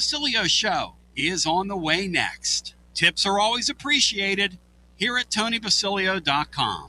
Basilio Show is on the way next. Tips are always appreciated here at TonyBasilio.com.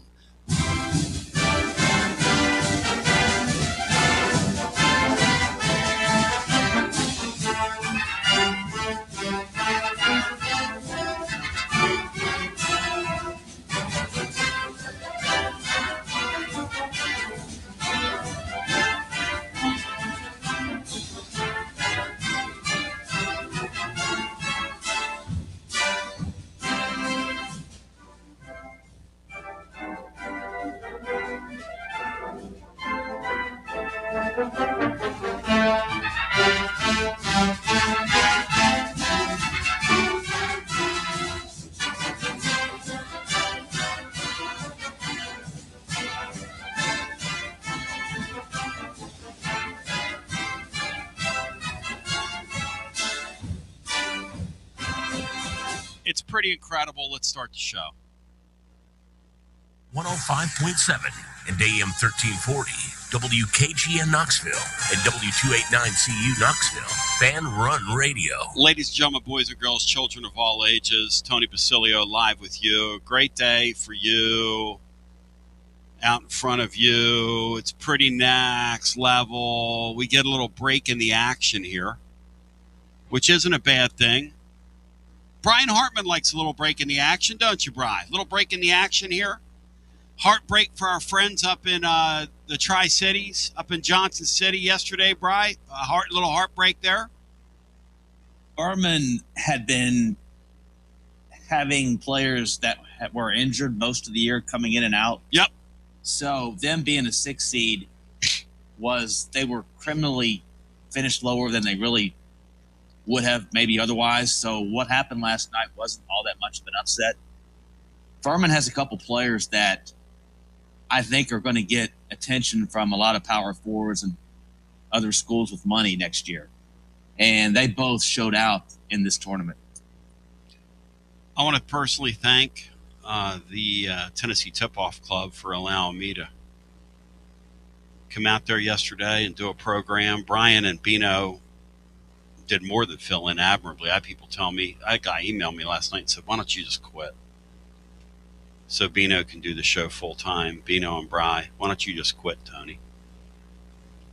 It's pretty incredible. Let's start the show. 105.7 and AM 1340, WKGN Knoxville and W289CU Knoxville, Fanrun Radio. Ladies and gentlemen, boys and girls, children of all ages, Tony Basilio live with you. Great day for you. Out in front of you. It's pretty next level. We get a little break in the action here, which isn't a bad thing. Brian Hartman likes a little break in the action, don't you, Brian? A little break in the action here. Heartbreak for our friends up in the Tri-Cities, up in Johnson City yesterday, Brian. Little heartbreak there. Hartman had been having players that were injured most of the year coming in and out. Yep. So them being a 6 seed they were criminally finished lower than they really would have maybe otherwise. So what happened last night wasn't all that much of an upset. Furman has a couple players that I think are going to get attention from a lot of power forwards and other schools with money next year. And they both showed out in this tournament. I want to personally thank the Tennessee Tip-Off Club for allowing me to come out there yesterday and do a program. Brian and Bino did more than fill in admirably. I had people tell me, a guy emailed me last night and said, why don't you just quit? So Bino can do the show full time. Bino and Bry, why don't you just quit, Tony?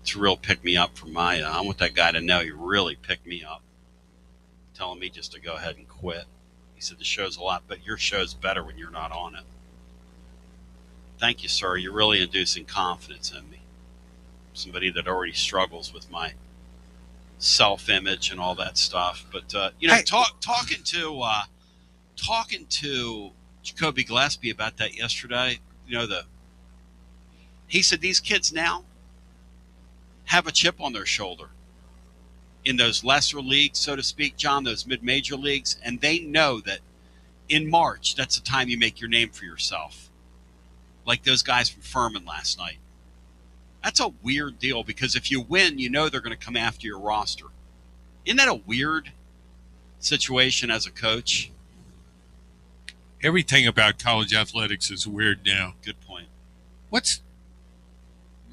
It's a real pick me up from Maya. I want that guy to know he really picked me up, telling me just to go ahead and quit. He said the show's a lot, but your show's better when you're not on it. Thank you, sir. You're really inducing confidence in me. Somebody that already struggles with my self-image and all that stuff. But talking to Jacoby Gillespie about that yesterday, he said these kids now have a chip on their shoulder in those lesser leagues, so to speak, John, those mid-major leagues, and they know that in March, that's the time you make your name for yourself. Like those guys from Furman last night. That's a weird deal because if you win, you know they're going to come after your roster. Isn't that a weird situation as a coach? Everything about college athletics is weird now. Good point.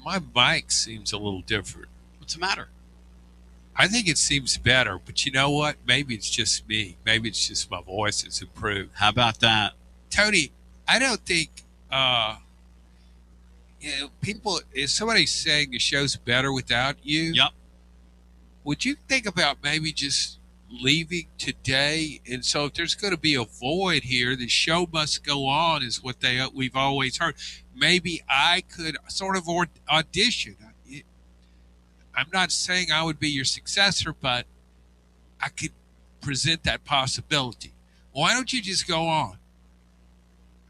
My mic seems a little different. What's the matter? I think it seems better, but you know what? Maybe it's just me. Maybe it's just my voice has improved. How about that? Tony, I don't think, people, if somebody's saying the show's better without you, yep. Would you think about maybe just leaving today? And so if there's going to be a void here, the show must go on is what we've always heard. Maybe I could sort of audition. I'm not saying I would be your successor, but I could present that possibility. Why don't you just go on?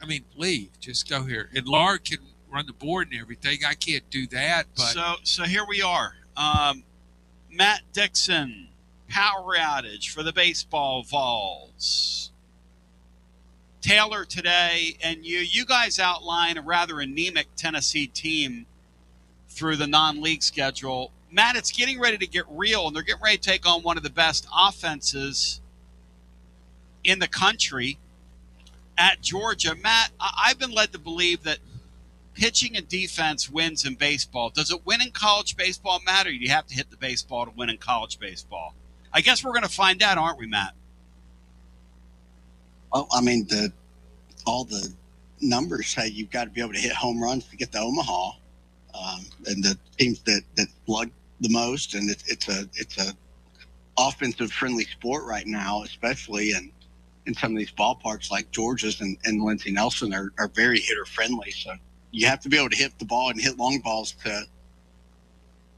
I mean, leave. Just go here. And Laura can run the board and everything. I can't do that. But So here we are. Matt Dixon, power outage for the baseball Vols. Taylor today, and you guys outline a rather anemic Tennessee team through the non-league schedule. Matt, it's getting ready to get real, and they're getting ready to take on one of the best offenses in the country at Georgia. Matt, I've been led to believe that pitching and defense wins in baseball. Does it win in college baseball, Matt, or do you have to hit the baseball to win in college baseball? I guess we're going to find out, aren't we, Matt? Well, I mean, all the numbers say you've got to be able to hit home runs to get to Omaha, and the teams that slug the most, and it's a offensive friendly sport right now, especially in some of these ballparks like Georgia's and Lindsey Nelson are very hitter friendly. So you have to be able to hit the ball and hit long balls to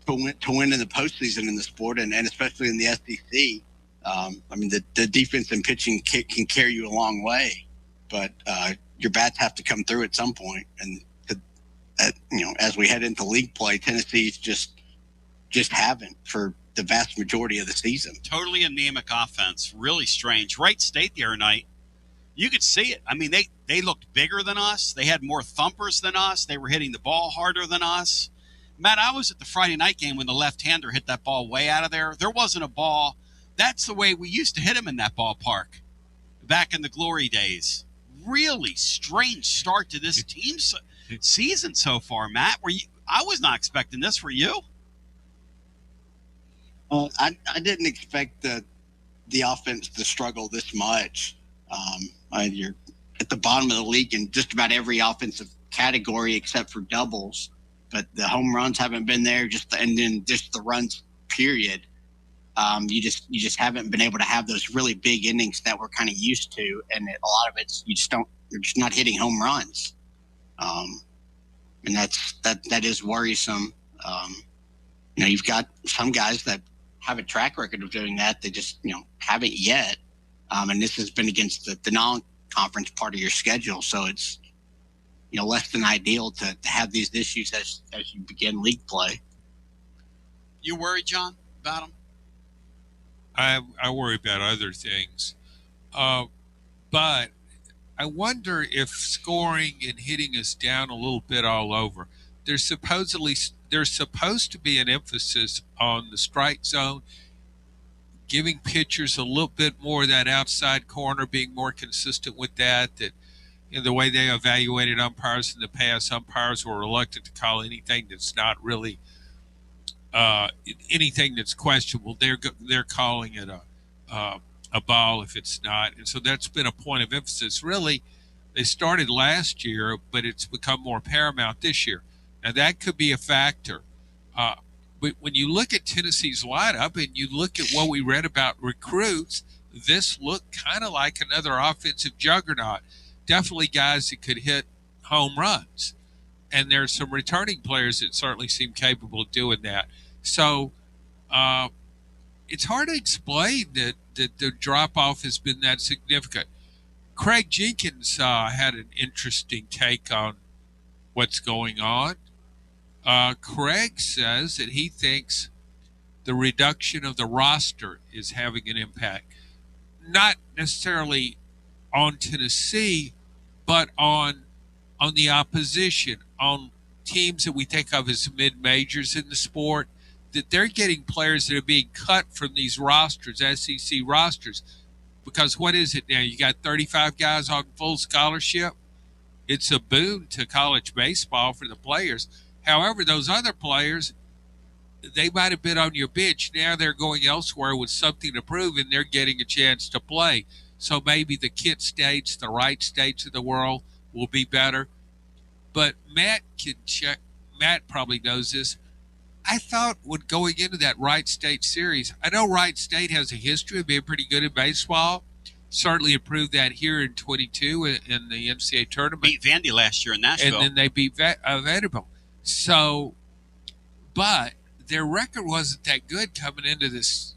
win in the postseason in the sport, and especially in the SEC. I mean, the defense and pitching can carry you a long way, but your bats have to come through at some point. And as we head into league play, Tennessee's just haven't for the vast majority of the season. Totally anemic offense. Really strange. Wright State the other night, you could see it. I mean, they looked bigger than us. They had more thumpers than us. They were hitting the ball harder than us. Matt, I was at the Friday night game when the left-hander hit that ball way out of there. There wasn't a ball. That's the way we used to hit him in that ballpark back in the glory days. Really strange start to this team's season so far, Matt. I was not expecting this. Were you? I didn't expect the offense to struggle this much. You're at the bottom of the league in just about every offensive category except for doubles, but the home runs haven't been there. And then the runs, period. You just haven't been able to have those really big innings that we're kind of used to, and a lot of it's you're just not hitting home runs, and that is worrisome. You've got some guys that have a track record of doing that. They just haven't yet, and this has been against the non-conference part of your schedule, so it's less than ideal to have these issues as you begin league play. You worried, John, about them? I worry about other things, but I wonder if scoring and hitting us down a little bit all over. There's supposed to be an emphasis on the strike zone, giving pitchers a little bit more of that outside corner, being more consistent with that. That in the way they evaluated umpires in the past, umpires were reluctant to call anything that's not really anything that's questionable. They're calling it a ball if it's not, and so that's been a point of emphasis. Really, they started last year, but it's become more paramount this year. Now that could be a factor. But when you look at Tennessee's lineup and you look at what we read about recruits, this looked kind of like another offensive juggernaut. Definitely guys that could hit home runs. And there's some returning players that certainly seem capable of doing that. So it's hard to explain that the drop-off has been that significant. Craig Jenkins had an interesting take on what's going on. Craig says that he thinks the reduction of the roster is having an impact, not necessarily on Tennessee, but on the opposition, on teams that we think of as mid-majors in the sport, that they're getting players that are being cut from these rosters, SEC rosters. Because what is it now? You got 35 guys on full scholarship. It's a boon to college baseball for the players. However, those other players, they might have been on your bench. Now they're going elsewhere with something to prove, and they're getting a chance to play. So maybe the Kent States, the Wright States of the world will be better. But Matt can check. Matt probably knows this. I thought when going into that Wright State series, I know Wright State has a history of being pretty good at baseball. Certainly improved that here in 22 in the NCAA tournament. Beat Vandy last year in Nashville. And then they beat Vanderbilt. So, but their record wasn't that good coming into this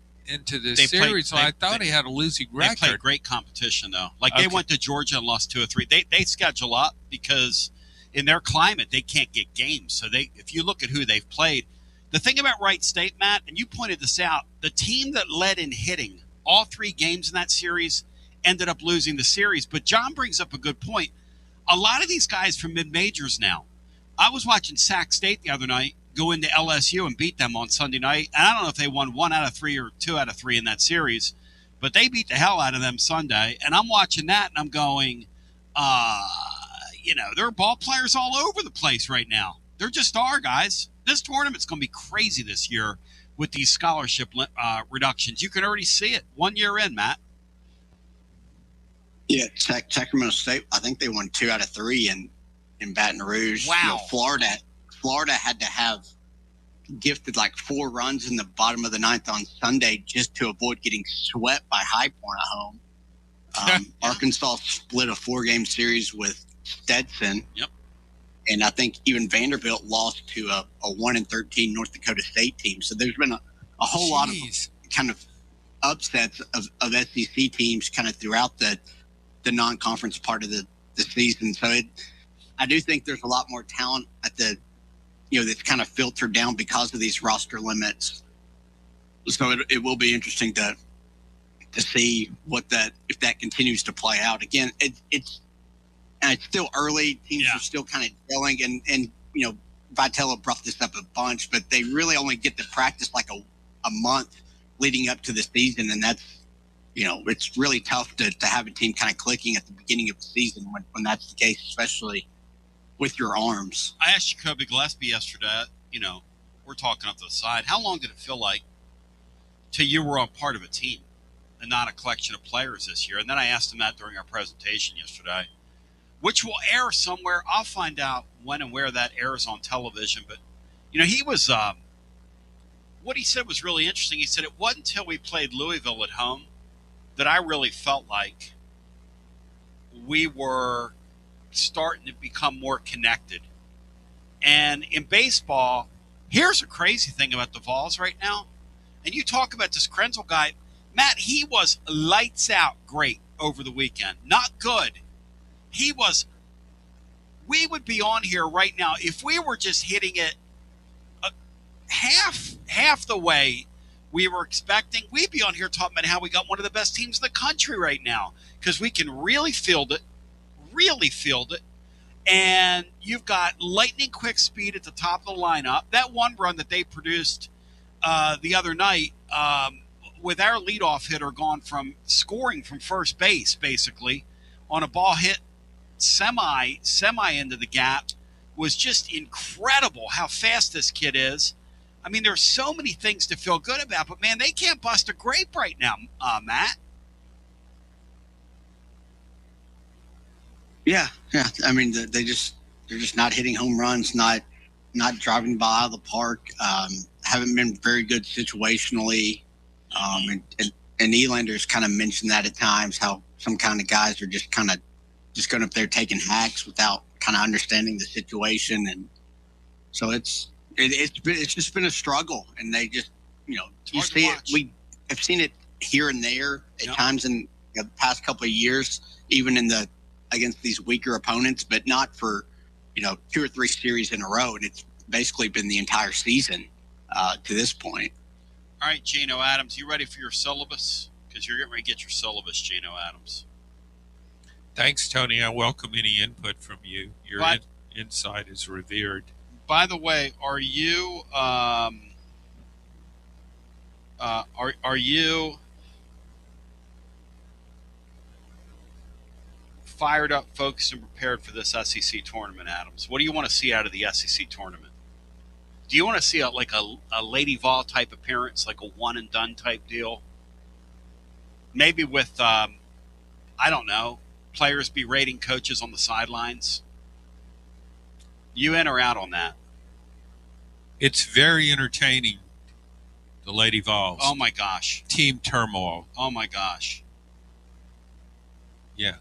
series. So I thought they had a losing record. They played great competition, though. They went to Georgia and lost 2 or 3. They schedule up because in their climate, they can't get games. So if you look at who they've played, the thing about Wright State, Matt, and you pointed this out, the team that led in hitting all 3 games in that series ended up losing the series. But John brings up a good point. A lot of these guys from mid-majors now. I was watching Sac State the other night go into LSU and beat them on Sunday night. And I don't know if they won 1 out of 3 or 2 out of 3 in that series, but they beat the hell out of them Sunday. And I'm watching that and I'm going, there are ball players all over the place right now. There just are, guys. This tournament's going to be crazy this year with these scholarship reductions. You can already see it 1 year in, Matt. Yeah, Sacramento State, I think they won 2 out of 3 in Baton Rouge. Wow. Florida had to have gifted like 4 runs in the bottom of the 9th on Sunday just to avoid getting swept by High Point at home. Arkansas split a 4-game series with Stetson. Yep. And I think even Vanderbilt lost to a 1-13 North Dakota State team. So there's been a whole lot of kind of upsets of SEC teams kind of throughout the non-conference part of the season. So I do think there's a lot more talent at the, that's kind of filtered down because of these roster limits. So it will be interesting to see if that continues to play out. Again, it's still early. Teams are still kind of gelling, and Vitella brought this up a bunch, but they really only get to practice like a month leading up to the season, and that's it's really tough to have a team kind of clicking at the beginning of the season when that's the case, especially with your arms. I asked Jacoby Gillespie yesterday, we're talking up to the side, how long did it feel like till you were on part of a team and not a collection of players this year? And then I asked him that during our presentation yesterday, which will air somewhere. I'll find out when and where that airs on television. But, he was what he said was really interesting. He said it wasn't until we played Louisville at home that I really felt like we were starting to become more connected. And in baseball, here's a crazy thing about the Vols right now. And you talk about this Krenzel guy, Matt, he was lights out great over the weekend. Not good. We would be on here right now if we were just hitting it half the way we were expecting. We'd be on here talking about how we got one of the best teams in the country right now because we can really field it. And you've got lightning quick speed at the top of the lineup. That one run that they produced the other night with our leadoff hitter gone from scoring from first base, basically, on a ball hit semi into the gap, was just incredible how fast this kid is. I mean, there's so many things to feel good about, but man, they can't bust a grape right now, Matt. Yeah. I mean, they're just not hitting home runs, not driving by out of the park. Haven't been very good situationally. And Elander's kind of mentioned that at times, how some kind of guys are just going up there taking hacks without kind of understanding the situation, and so it's just been a struggle. And they just you see it. We have seen it here and there at times in the past couple of years, even against these weaker opponents, but not for 2 or 3 series in a row, and it's basically been the entire season to this point. All right, Gino Adams, you ready for your syllabus? Because you're getting ready to get your syllabus, Gino Adams. Thanks, Tony. I welcome any input from you. Your insight is revered. By the way, are you fired up, focused, and prepared for this SEC tournament, Adams? What do you want to see out of the SEC tournament? Do you want to see a Lady Vol type appearance, like a one and done type deal? Maybe with I don't know, players berating coaches on the sidelines. You in or out on that? It's very entertaining, the Lady Vols. Oh my gosh. Team turmoil. Oh my gosh. Yeah.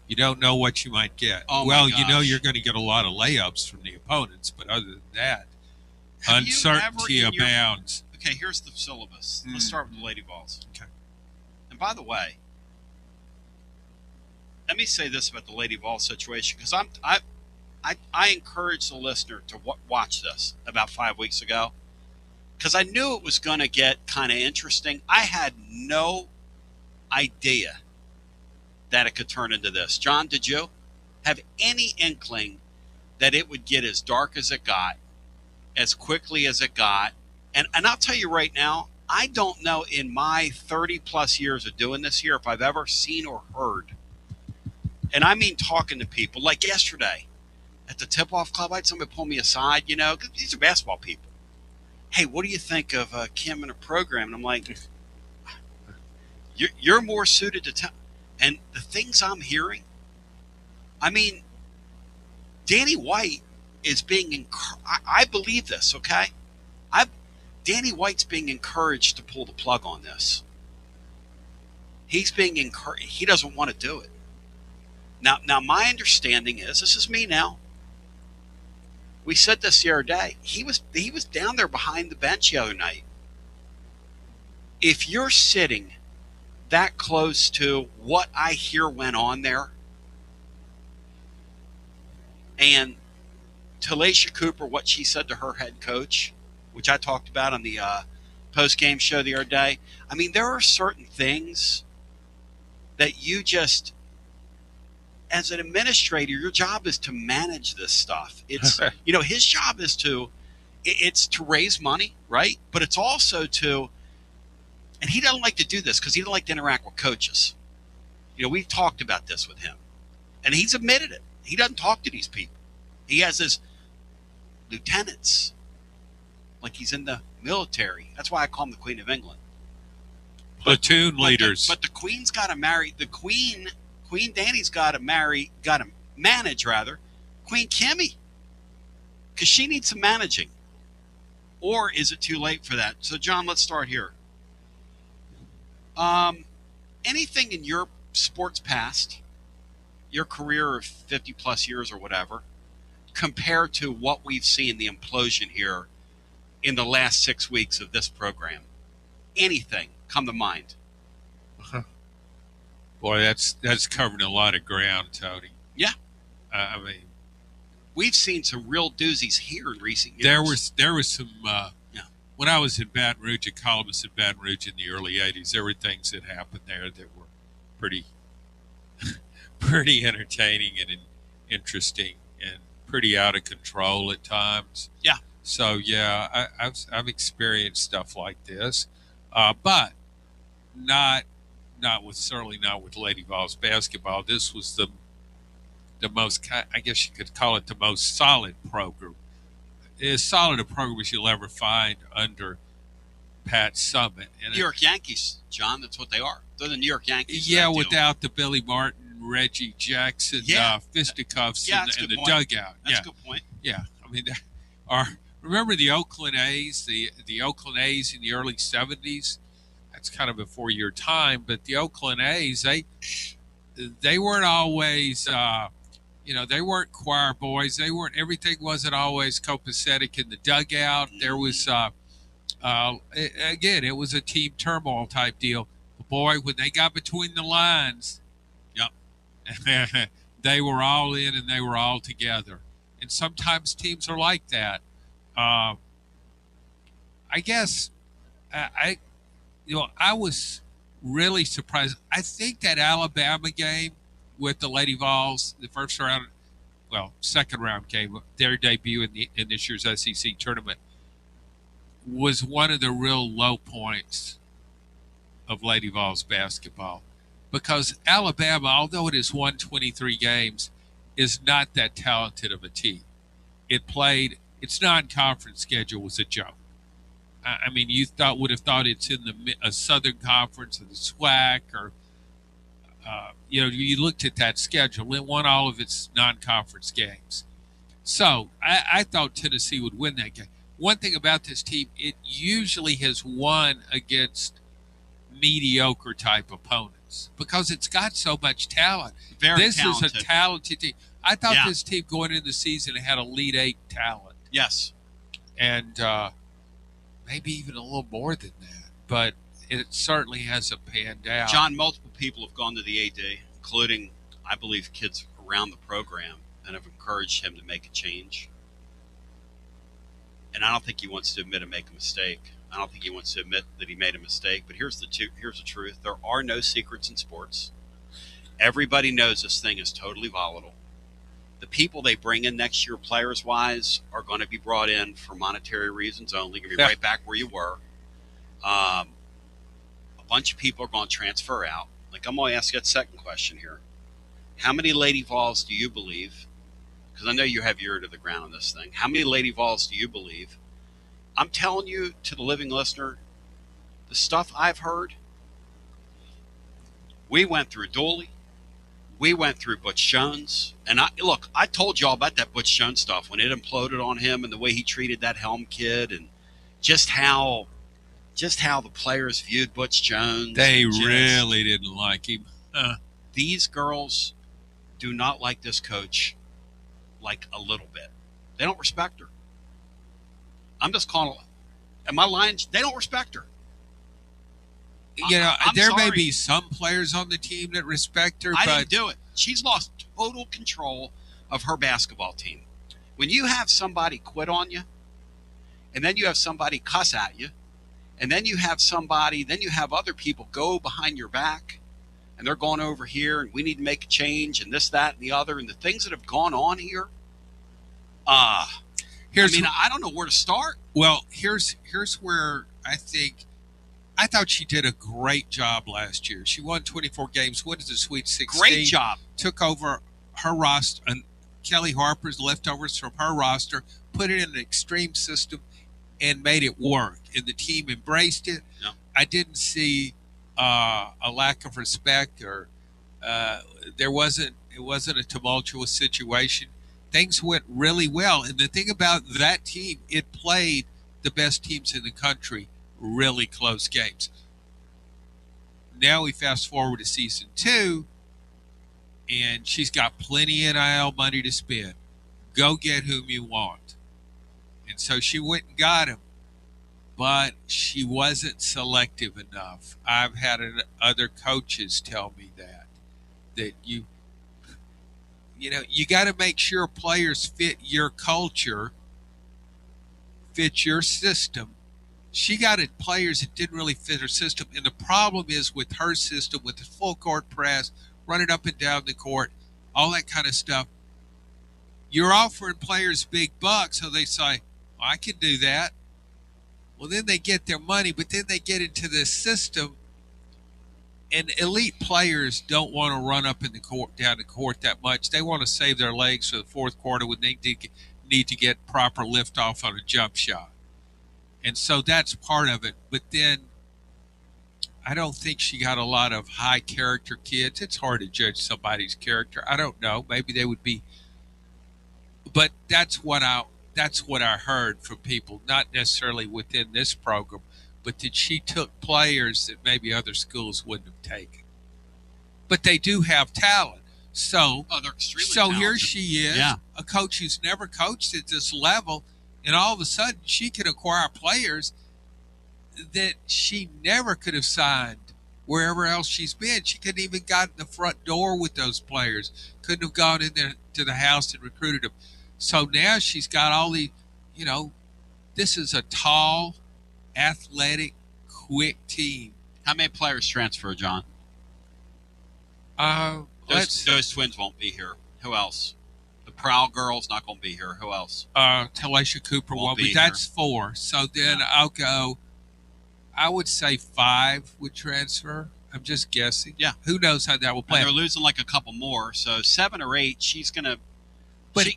You don't know what you might get. Oh well, my gosh. You know you're going to get a lot of layups from the opponents, but other than that, uncertainty abounds. Okay, here's the syllabus. Let's start with the Lady Vols. Okay. And by the way, let me say this about the Lady Vol situation, because I encouraged the listener to watch this about 5 weeks ago, because I knew it was going to get kind of interesting. I had no idea that it could turn into this. John, did you have any inkling that it would get as dark as it got, as quickly as it got? And I'll tell you right now, I don't know in my 30-plus years of doing this here if I've ever seen or heard, and I mean talking to people, like yesterday at the tip-off club, I had somebody pull me aside, because these are basketball people. hey, what do you think of Kim in a program? And I'm like, you're more suited to and the things I'm hearing, I mean, Danny White is being I believe this, okay? Danny White's being encouraged to pull the plug on this. He's being encouraged. He doesn't want to do it. Now, my understanding is, this is me now. We said this the other day. He was down there behind the bench the other night. If you're sitting that close to what I hear went on there, and Talasha Cooper, what she said to her head coach, which I talked about on the post-game show the other day. I mean, there are certain things that you just, as an administrator, your job is to manage this stuff. It's, his job is it's to raise money, right? But it's also to, and he doesn't like to do this because he doesn't like to interact with coaches. We've talked about this with him, and he's admitted it. He doesn't talk to these people. He has his lieutenants, like he's in the military. That's why I call him the Queen of England. Platoon leaders. But the Queen's got to marry the Queen. Queen Danny's got to manage Queen Kimmy, because she needs some managing. Or is it too late for that? So, John, let's start here. Anything in your sports past, your career of 50 plus years or whatever, compared to what we've seen, the implosion here in the last 6 weeks of this program? Anything come to mind? Boy, that's covering a lot of ground, Tony. Yeah. I mean, we've seen some real doozies here in recent years. There was some, when I was in Baton Rouge, a columnist in Baton Rouge in the early 80s, there were things that happened there that were pretty entertaining and interesting and pretty out of control at times. Yeah. So, yeah, I've experienced stuff like this, but certainly not with Lady Vols basketball. This was the most, I guess you could call it the most solid program. As solid a program as you'll ever find under Pat Summitt. And New York Yankees, John, that's what they are. They're the New York Yankees. Yeah, without the Billy Martin, Reggie Jackson, fisticuffs in the dugout. That's a good point. Yeah, I mean, remember the Oakland A's, the Oakland A's in the early 70s? That's kind of before your time, but the Oakland A's, they weren't always, they weren't choir boys. Everything wasn't always copacetic in the dugout. There was, again, it was a team turmoil type deal. But boy, when they got between the lines, they were all in and they were all together. And sometimes teams are like that. I guess I was really surprised. I think that Alabama game with the Lady Vols, the second round game, their debut in this year's SEC tournament, was one of the real low points of Lady Vols basketball. Because Alabama, although it has won 23 games, is not that talented of a team. Its non-conference schedule was a joke. I mean, you would have thought it's in a Southern Conference or the SWAC, or you looked at that schedule. It won all of its non-conference games. So I thought Tennessee would win that game. One thing about this team, it usually has won against mediocre type opponents because it's got so much talent. This talented. Is a talented team. I thought this team going into the season had Elite Eight talent. Yes. And maybe even a little more than that. But it certainly hasn't panned out. John, multiple people have gone to the AD, including, I believe, kids around the program, and have encouraged him to make a change. And I don't think he wants to admit to make a mistake. I don't think he wants to admit that he made a mistake. But here's the truth. There are no secrets in sports. Everybody knows this thing is totally volatile. The people they bring in next year, players-wise, are going to be brought in for monetary reasons only. You're going to be right back where you were. A bunch of people are going to transfer out. Like, I'm going to ask you that second question here. How many Lady Vols do you believe, because I know you have your ear to the ground on this thing, how many Lady Vols do you believe I'm telling you, to the living listener, the stuff I've heard, we went through Dooley. We went through Butch Jones. And I told you all about that Butch Jones stuff when it imploded on him and the way he treated that Helm kid and just how the players viewed Butch Jones. They really didn't like him. These girls do not like this coach like a little bit. They don't respect her. I'm just calling – am I lying? They don't respect her. You know, there sorry. may be some players on the team that respect her, I but didn't do it. She's lost total control of her basketball team. When you have somebody quit on you, and then you have somebody cuss at you, and then you have other people go behind your back, and they're going over here, and we need to make a change, and this, that, and the other, and the things that have gone on here. I don't know where to start. Well, here's where I thought she did a great job last year. She won 24 games, went to the Sweet 16. Great job. Took over her roster, and Kelly Harper's leftovers from her roster, put it in an extreme system, and made it work. And the team embraced it. Yeah. I didn't see a lack of respect, or it wasn't a tumultuous situation. Things went really well. And the thing about that team, it played the best teams in the country really close games. Now we fast forward to season 2, and she's got plenty of NIL money to spend. Go get whom you want. And so she went and got him, but she wasn't selective enough. I've had other coaches tell me that you got to make sure players fit your culture, fit your system. She got players that didn't really fit her system. And the problem is with her system, with the full court press, running up and down the court, all that kind of stuff, you're offering players big bucks, so they say, well, I can do that. Well, then they get their money, but then they get into this system, and elite players don't want to run up in the court, down the court that much. They want to save their legs for the fourth quarter when they need to get proper liftoff on a jump shot. And so that's part of it. But then I don't think she got a lot of high character kids. It's hard to judge somebody's character. I don't know. Maybe they would be. But that's what I heard from people, not necessarily within this program, but that she took players that maybe other schools wouldn't have taken. But they do have talent. So, they're extremely so talented. Here she is, Yeah. a coach who's never coached at this level, and all of a sudden she can acquire players that she never could have signed wherever else she's been. She couldn't even got in the front door with those players, couldn't have gone in there to the house and recruited them. So now she's got all the, this is a tall, athletic, quick team. How many players transfer, John? Those twins won't be here. Who else? The Prowl girl's not going to be here. Who else? Talisha Cooper won't be. That's 4. So then I'll go, I would say 5 would transfer. I'm just guessing. Yeah. Who knows how that will play? And they're losing like a couple more. So 7 or 8, she's going to. But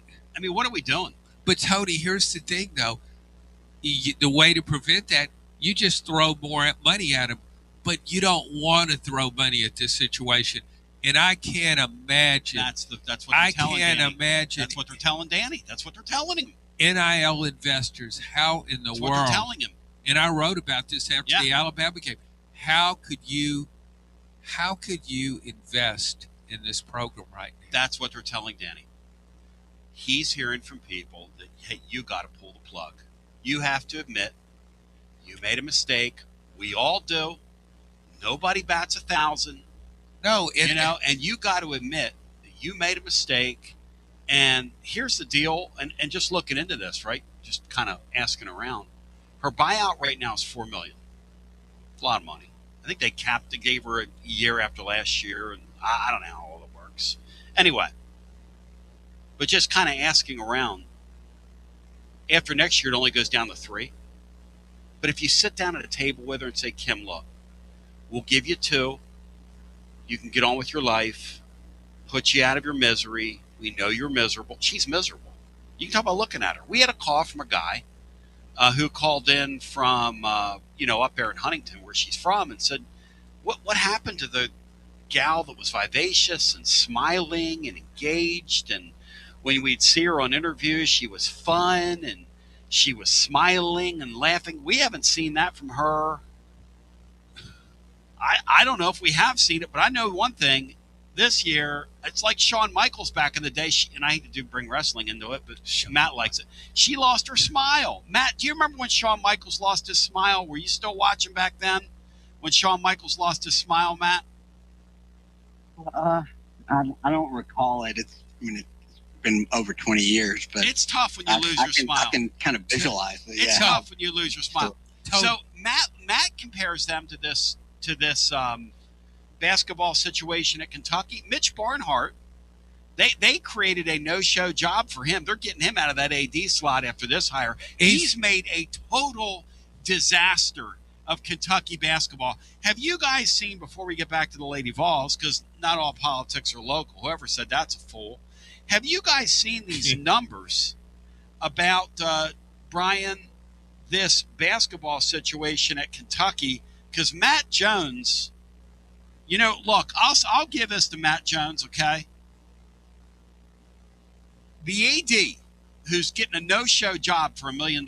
what are we doing? But Tony, here's the thing, though. The way to prevent that, you just throw more money at them. But you don't want to throw money at this situation. And I can't imagine. That's what they're telling Danny. I can't imagine. That's what they're telling Danny. That's what they're telling him. NIL investors, how in the That's world? what they're telling him. And I wrote about this after the Alabama game. How could you invest in this program right now? That's what they're telling Danny. He's hearing from people that, hey, you got to pull the plug. You have to admit you made a mistake. We all do. Nobody bats 1,000. No, and you got to admit that you made a mistake. And here's the deal. And just looking into this, right? Just kind of asking around. Her buyout right now is $4 million. It's a lot of money. I think they gave her a year after last year, and I don't know how all it works. Anyway, but just kind of asking around. After next year, it only goes down to 3. But if you sit down at a table with her and say, Kim, look, we'll give you 2. You can get on with your life, put you out of your misery. We know you're miserable. She's miserable. You can talk about looking at her. We had a call from a guy who called in from, up there in Huntington where she's from and said, what happened to the gal that was vivacious and smiling and engaged? And when we'd see her on interviews, she was fun and she was smiling and laughing. We haven't seen that from her. I don't know if we have seen it, but I know one thing. This year, it's like Shawn Michaels back in the day, and I hate to bring wrestling into it, but Matt likes it. She lost her smile. Matt, do you remember when Shawn Michaels lost his smile? Were you still watching back then when Shawn Michaels lost his smile, Matt? I don't recall it. It's been over 20 years, but it's tough when you lose your smile. I can kind of visualize it. It's tough when you lose your smile. So Matt compares them to this basketball situation at Kentucky. Mitch Barnhart, they created a no-show job for him. They're getting him out of that AD slot after this hire. He's made a total disaster of Kentucky basketball. Have you guys seen, before we get back to the Lady Vols, because not all politics are local, whoever said that's a fool, have you guys seen these numbers about, Brian, this basketball situation at Kentucky? Because Matt Jones, look, I'll give this to Matt Jones, okay? The AD, who's getting a no-show job for $1 million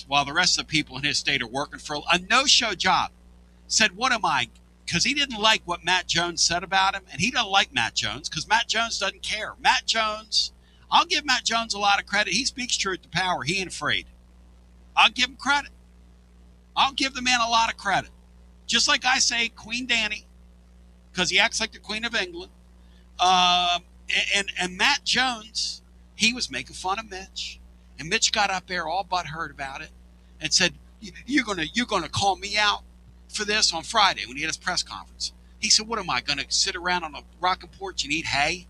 while the rest of the people in his state are working for a no-show job, said, what am I? Because he didn't like what Matt Jones said about him, and he doesn't like Matt Jones because Matt Jones doesn't care. Matt Jones, I'll give Matt Jones a lot of credit. He speaks truth to power. He ain't afraid. I'll give him credit. I'll give the man a lot of credit. Just like I say Queen Danny, because he acts like the Queen of England. And Matt Jones, he was making fun of Mitch. And Mitch got up there all butthurt about it and said, you're gonna call me out for this on Friday when he had his press conference. He said, what am I, going to sit around on a rocking porch and eat hay?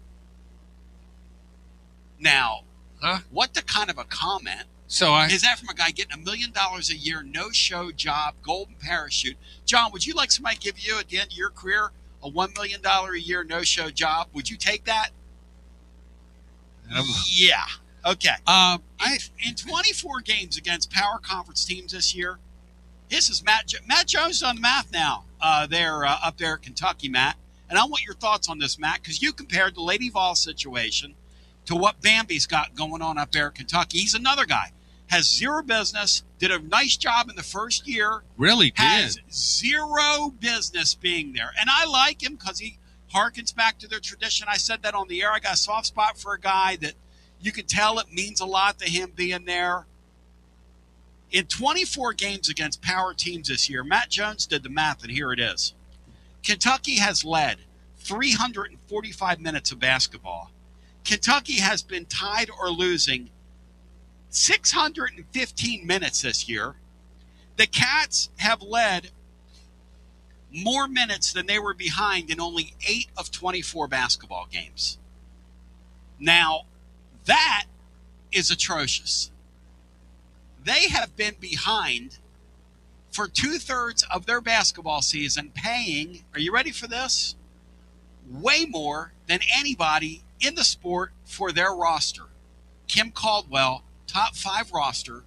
Now, what the kind of a comment is that from a guy getting $1 million a year, no-show job, golden parachute? John, would you like somebody to give you at the end of your career a $1 million a year no-show job? Would you take that? Yeah. Okay. In 24 games against power conference teams this year, this is Matt Jones on the math now. They're up there at Kentucky, Matt. And I want your thoughts on this, Matt, because you compared the Lady Vol situation to what Bambi's got going on up there at Kentucky. He's another guy. Has zero business, did a nice job in the first year. Really has zero business being there. And I like him because he harkens back to their tradition. I said that on the air. I got a soft spot for a guy that you can tell it means a lot to him being there. In 24 games against power teams this year, Matt Jones did the math, and here it is. Kentucky has led 345 minutes of basketball. Kentucky has been tied or losing 615 minutes this year. The Cats have led more minutes than they were behind in only 8 of 24 basketball games. Now, that is atrocious. They have been behind for 2/3 of their basketball season, paying, are you ready for this? Way more than anybody in the sport for their roster. Kim Caldwell, top 5 roster.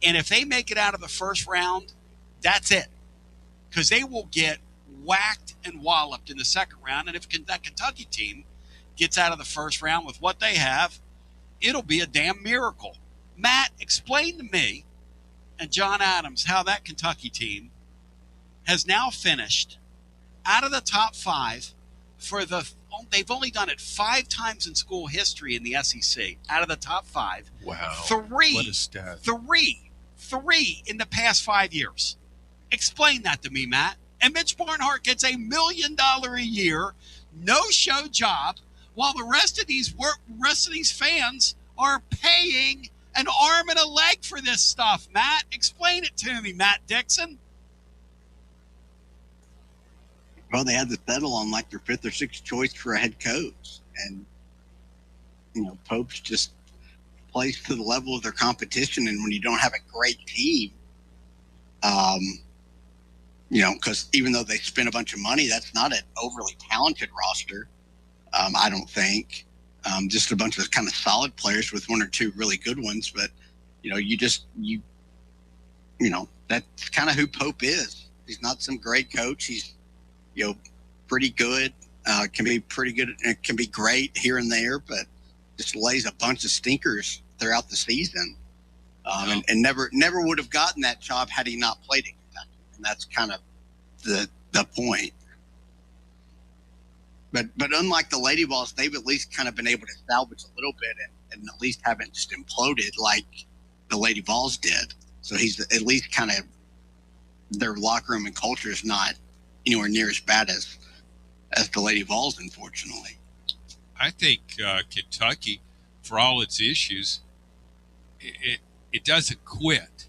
And if they make it out of the first round, that's it. Because they will get whacked and walloped in the second round. And if that Kentucky team gets out of the first round with what they have, it'll be a damn miracle. Matt, explain to me and John Adams how that Kentucky team has now finished out of the top 5 for they've only done it 5 times in school history in the SEC, out of the top 5. Wow. 3. What a stat. 3 in the past 5 years. Explain that to me, Matt. And Mitch Barnhart gets $1 million a year, no-show job, while the rest of these fans are paying an arm and a leg for this stuff. Matt, explain it to me, Matt Dixon. Well, they had to settle on like their 5th or 6th choice for a head coach. And, Pope's just plays to the level of their competition. And when you don't have a great team, because even though they spend a bunch of money, that's not an overly talented roster, I don't think. Just a bunch of kind of solid players with 1 or 2 really good ones. But, you that's kind of who Pope is. He's not some great coach. He's, pretty good. Can be pretty good. Can be great here and there, but just lays a bunch of stinkers throughout the season. And never would have gotten that job had he not played in Kentucky. And that's kind of the point. But unlike the Lady Vols, they've at least kind of been able to salvage a little bit and at least haven't just imploded like the Lady Vols did. So he's at least kind of, their locker room and culture is not anywhere near as bad as the Lady Vols, unfortunately. I think Kentucky, for all its issues, it doesn't quit.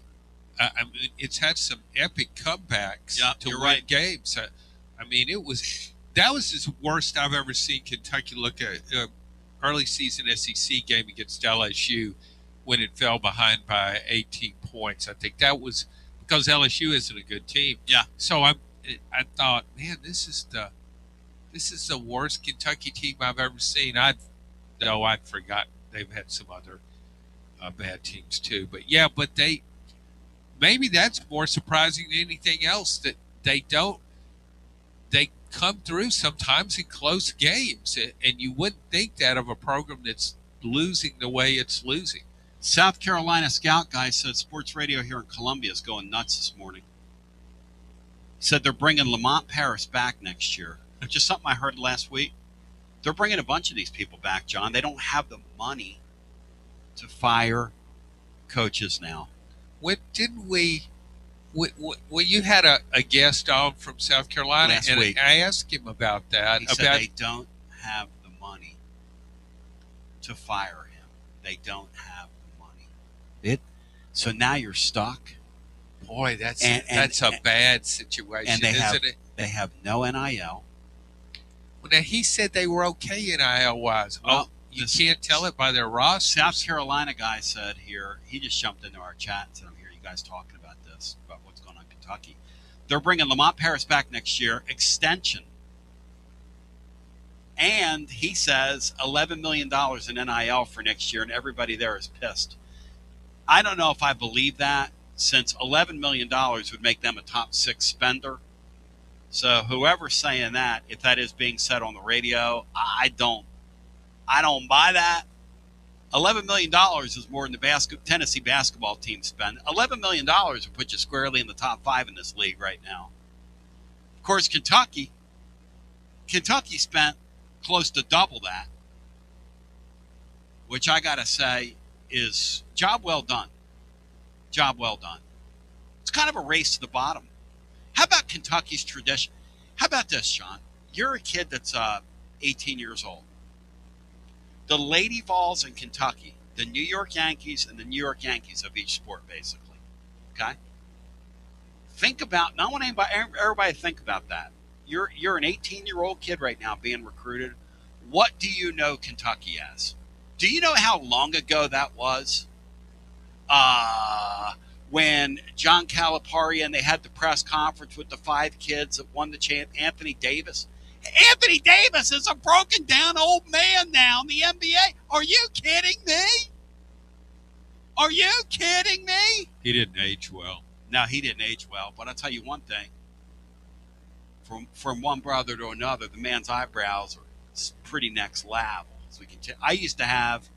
I mean, it's had some epic comebacks to win games. I mean, that was the worst I've ever seen Kentucky look at. Early season SEC game against LSU when it fell behind by 18 points. I think that was because LSU isn't a good team. Yeah. So I thought, man, this is the worst Kentucky team I've ever seen. I'd forgotten they've had some other bad teams too. But maybe that's more surprising than anything else that they come through sometimes in close games, and you wouldn't think that of a program that's losing the way it's losing. South Carolina scout guy said Sports Radio here in Columbia is going nuts this morning. He said they're bringing Lamont Paris back next year. Just something I heard last week. They're bringing a bunch of these people back, John. They don't have the money to fire coaches now. Well, you had a guest on from South Carolina, last and week. I asked him about that. He said they don't have the money to fire him. They don't have the money. So now you're stuck. Boy, that's a bad situation, isn't it? They have no NIL. Well, now he said they were okay NIL-wise. Well, you can't tell it by their roster. South Carolina guy said here, he just jumped into our chat and said, I'm hearing you guys talking about this, about what's going on in Kentucky. They're bringing Lamont Paris back next year, extension. And he says $11 million in NIL for next year, and everybody there is pissed. I don't know if I believe that, since $11 million would make them a top 6 spender. So whoever's saying that, if that is being said on the radio, I don't buy that. $11 million is more than the Tennessee basketball team spend. $11 million would put you squarely in the top 5 in this league right now. Of course, Kentucky spent close to double that, which I got to say is job well done. Job well done. It's kind of a race to the bottom. How about Kentucky's tradition? How about this, Sean? You're a kid that's 18 years old. The Lady Vols in Kentucky, the New York Yankees and the New York Yankees of each sport, basically. Okay? Think about, and I want everybody to think about that. You're an 18-year-old kid right now being recruited. What do you know Kentucky as? Do you know how long ago that was? When John Calipari and they had the press conference with the 5 kids that won the champ, Anthony Davis. Anthony Davis is a broken down old man now in the NBA. Are you kidding me? Are you kidding me? He didn't age well. No, he didn't age well. But I'll tell you one thing. From one brother to another, the man's eyebrows are pretty next level. So we can I used to have,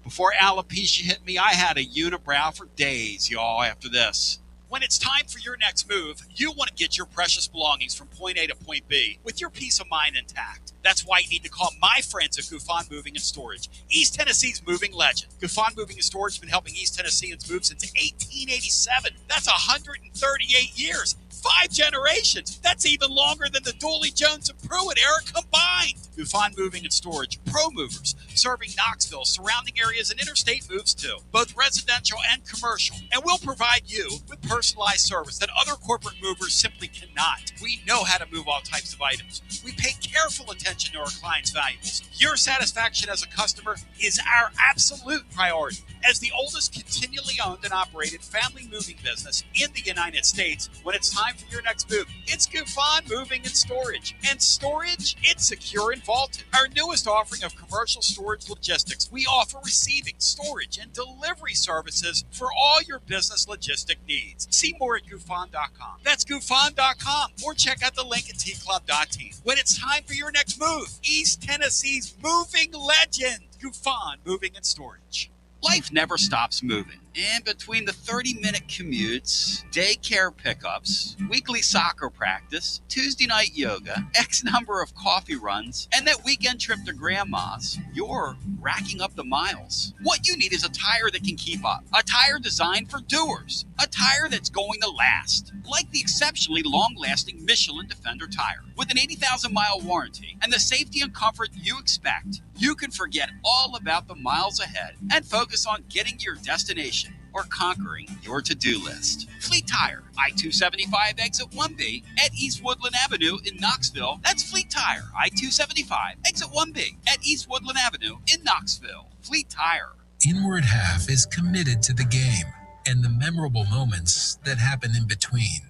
before alopecia hit me, I had a unibrow for days, y'all, after this. When it's time for your next move, you want to get your precious belongings from point A to point B with your peace of mind intact. That's why you need to call my friends at Gufon Moving and Storage, East Tennessee's moving legend. Gufon Moving and Storage has been helping East Tennesseans move since 1887. That's 138 years. 5 generations. That's even longer than the Dooley, Jones, and Pruitt era combined. Gufon Moving and Storage, pro movers, serving Knoxville, surrounding areas, and interstate moves too, both residential and commercial. And we'll provide you with personalized service that other corporate movers simply cannot. We know how to move all types of items. We pay careful attention to our clients' valuables. Your satisfaction as a customer is our absolute priority. As the oldest continually owned and operated family moving business in the United States, when it's time for your next move, it's Gufon Moving and Storage. And storage, it's secure and and vaulted. Our newest offering of commercial storage logistics, we offer receiving, storage, and delivery services for all your business logistic needs. See more at Gufon.com. That's Gufon.com, or check out the link at tclub.team. When it's time for your next move, East Tennessee's moving legend, Gufon Moving and Storage. Life never stops moving. In between the 30-minute commutes, daycare pickups, weekly soccer practice, Tuesday night yoga, X number of coffee runs, and that weekend trip to grandma's, you're racking up the miles. What you need is a tire that can keep up. A tire designed for doers. A tire that's going to last. Like the exceptionally long-lasting Michelin Defender tire. With an 80,000-mile warranty and the safety and comfort you expect, you can forget all about the miles ahead and focus on getting to your destination or conquering your to-do list. Fleet Tire, I-275 exit 1B at East Woodland Avenue in Knoxville. That's Fleet Tire, I-275 exit 1B at East Woodland Avenue in Knoxville. Fleet Tire. Inward Half is committed to the game and the memorable moments that happen in between.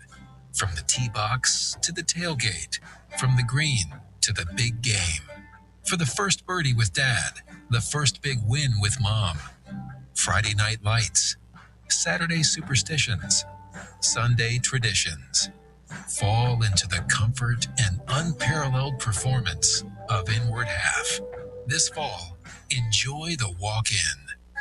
From the tee box to the tailgate, from the green to the big game. For the first birdie with Dad, the first big win with Mom. Friday night lights, Saturday superstitions, Sunday traditions. Fall into the comfort and unparalleled performance of Inward Half. This fall, enjoy the walk-in.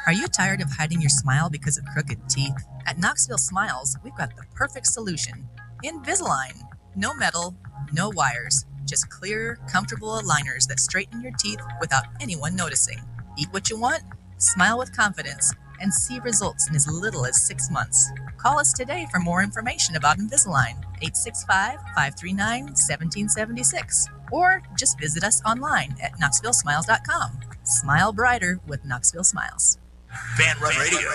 Are you tired of hiding your smile because of crooked teeth? At Knoxville Smiles, we've got the perfect solution. Invisalign. No metal, no wires, just clear, comfortable aligners that straighten your teeth without anyone noticing. Eat what you want, smile with confidence, and see results in as little as 6 months. Call us today for more information about Invisalign, 865-539-1776, or just visit us online at knoxvillesmiles.com. Smile brighter with Knoxville Smiles. Fanrun Radio,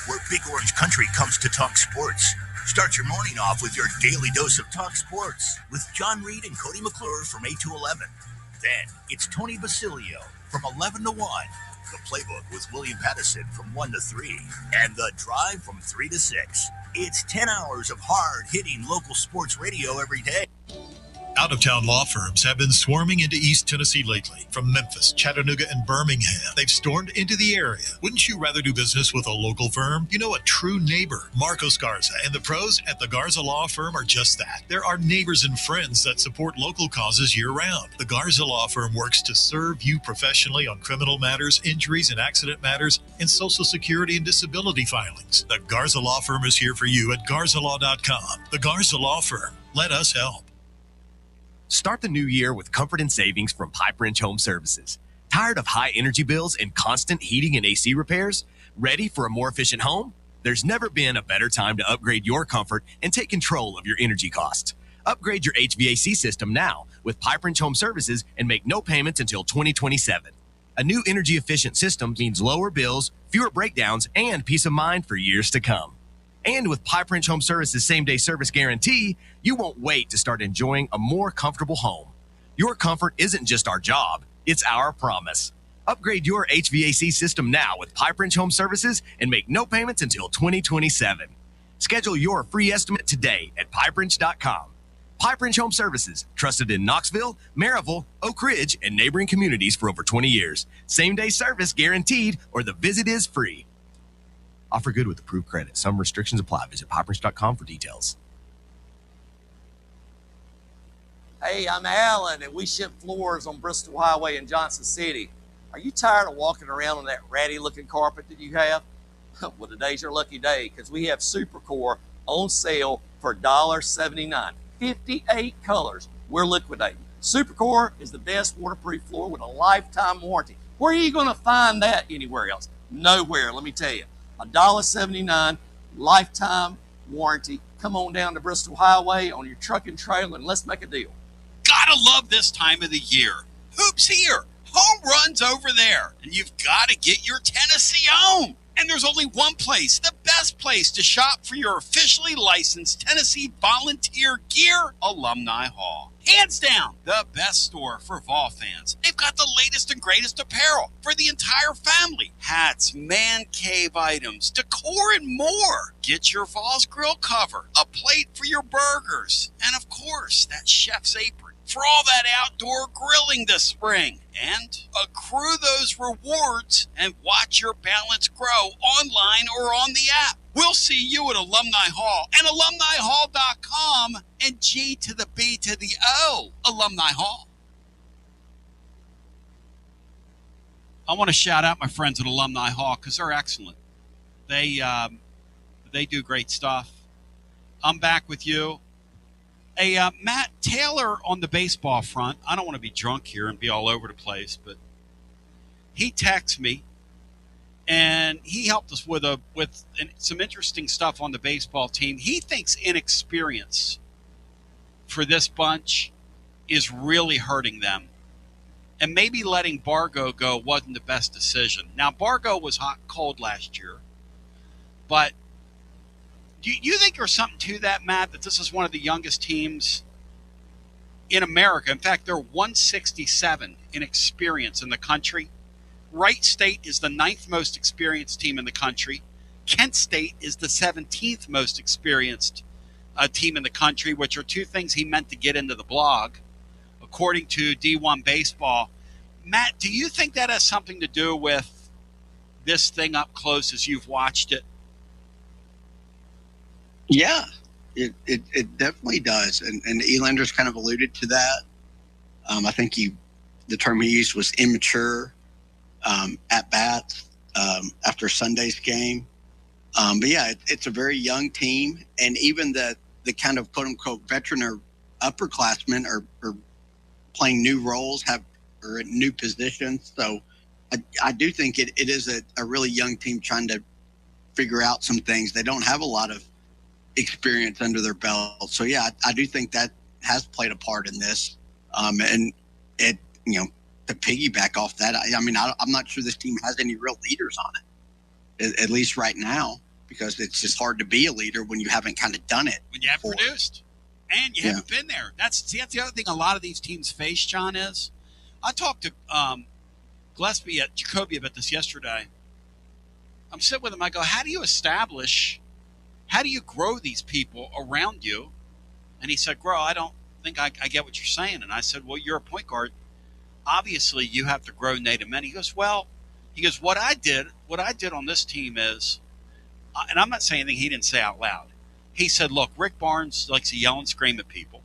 where Big Orange Country comes to talk sports. Start your morning off with your daily dose of talk sports with John Reed and Cody McClure from 8 to 11. Then it's Tony Basilio from 11 to 1. The Playbook with William Pattison from 1 to 3. And The Drive from 3 to 6. It's 10 hours of hard-hitting local sports radio every day. Out-of-town law firms have been swarming into East Tennessee lately. From Memphis, Chattanooga, and Birmingham, they've stormed into the area. Wouldn't you rather do business with a local firm? You know, a true neighbor. Marcos Garza and the pros at the Garza Law Firm are just that. There are neighbors and friends that support local causes year-round. The Garza Law Firm works to serve you professionally on criminal matters, injuries and accident matters, and Social Security and disability filings. The Garza Law Firm is here for you at garzalaw.com. The Garza Law Firm. Let us help. Start the new year with comfort and savings from Pipe Wrench Home Services. Tired of high energy bills and constant heating and AC repairs? Ready for a more efficient home? There's never been a better time to upgrade your comfort and take control of your energy costs. Upgrade your HVAC system now with Pipe Wrench Home Services and make no payments until 2027. A new energy efficient system means lower bills, fewer breakdowns, and peace of mind for years to come. And with Pipe Wrench Home Services same-day service guarantee, you won't wait to start enjoying a more comfortable home. Your comfort isn't just our job, it's our promise. Upgrade your HVAC system now with Pipe Wrench Home Services and make no payments until 2027. Schedule your free estimate today at pipewrench.com. Pipe Wrench Home Services, trusted in Knoxville, Maryville, Oak Ridge, and neighboring communities for over 20 years. Same-day service guaranteed, or the visit is free. Offer good with approved credit. Some restrictions apply. Visit pipewrench.com for details. Hey, I'm Alan, and we ship floors on Bristol Highway in Johnson City. Are you tired of walking around on that ratty-looking carpet that you have? Well, today's your lucky day, because we have Supercore on sale for $1.79. 58 colors we're liquidating. Supercore is the best waterproof floor with a lifetime warranty. Where are you going to find that anywhere else? Nowhere, let me tell you. $1.79 lifetime warranty. Come on down to Bristol Highway on your truck and trailer, and let's make a deal. Gotta love this time of the year. Hoops here, home runs over there, and you've got to get your Tennessee on. And there's only one place, the best place to shop for your officially licensed Tennessee Volunteer Gear, Alumni Hall. Hands down, the best store for Vol fans. They've got the latest and greatest apparel for the entire family. Hats, man cave items, decor, and more. Get your Vols grill cover, a plate for your burgers, and of course, that chef's apron. for all that outdoor grilling this spring and accrue those rewards and watch your balance grow online or on the app. We'll see you at Alumni Hall and alumnihall.com and G to the B to the O, Alumni Hall. I want to shout out my friends at Alumni Hall because they're excellent. They do great stuff. I'm back with you. Hey, Matt Taylor on the baseball front. I don't want to be drunk here and be all over the place, but he texted me, and he helped us with some interesting stuff on the baseball team. He thinks inexperience for this bunch is really hurting them, and maybe letting Bargo go wasn't the best decision. Now, Bargo was hot and cold last year, but do you think there's something to that, Matt, that this is one of the youngest teams in America? In fact, they're 167 in experience in the country. Wright State is the 9th most experienced team in the country. Kent State is the 17th most experienced team in the country, which are two things he meant to get into the blog, according to D1 Baseball. Matt, do you think that has something to do with this thing up close as you've watched it? Yeah, it definitely does. And Elander's kind of alluded to that. I think the term he used was immature at bats after Sunday's game. But yeah, it's a very young team. And even the kind of quote unquote veteran or upperclassmen are playing new roles, or in new positions. So I do think it is a really young team trying to figure out some things. They don't have a lot of experience under their belt. So yeah, I do think that has played a part in this. And it, to piggyback off that, I'm not sure this team has any real leaders on it, at least right now, because it's just hard to be a leader when you haven't kind of done it. When you haven't produced and you haven't been there. That's the other thing a lot of these teams face, John, is I talked to Gillespie at Jacoby about this yesterday. I'm sitting with him. I go, how do you grow these people around you? And he said, I don't think I get what you're saying. And I said, well, you're a point guard. Obviously, you have to grow native men. He goes, what I did on this team is, and I'm not saying anything he didn't say out loud. He said, look, Rick Barnes likes to yell and scream at people.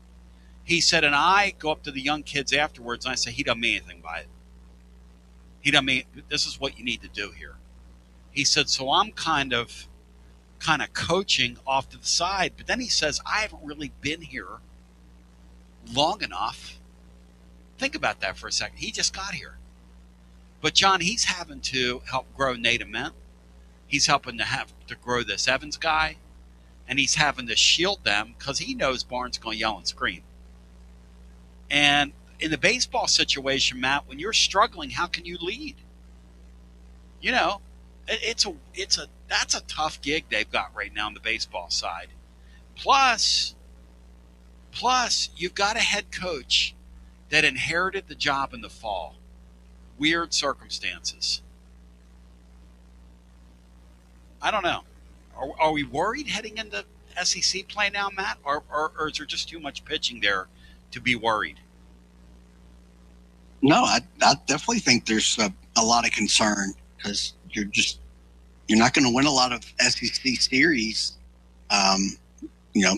He said, and I go up to the young kids afterwards, and I say, he doesn't mean anything by it. This is what you need to do here. He said, so I'm kind of coaching off to the side. But then he says, I haven't really been here long enough. Think about that for a second. He just got here. But John, he's having to help grow native men. He's helping to grow this Evans guy. And he's having to shield them because he knows Barnes is going to yell and scream. And in the baseball situation, Matt, when you're struggling, how can you lead? That's a tough gig they've got right now on the baseball side. Plus, you've got a head coach that inherited the job in the fall. Weird circumstances. I don't know. Are we worried heading into SEC play now, Matt? Or is there just too much pitching there to be worried? No, I definitely think there's a lot of concern because you're not going to win a lot of SEC series,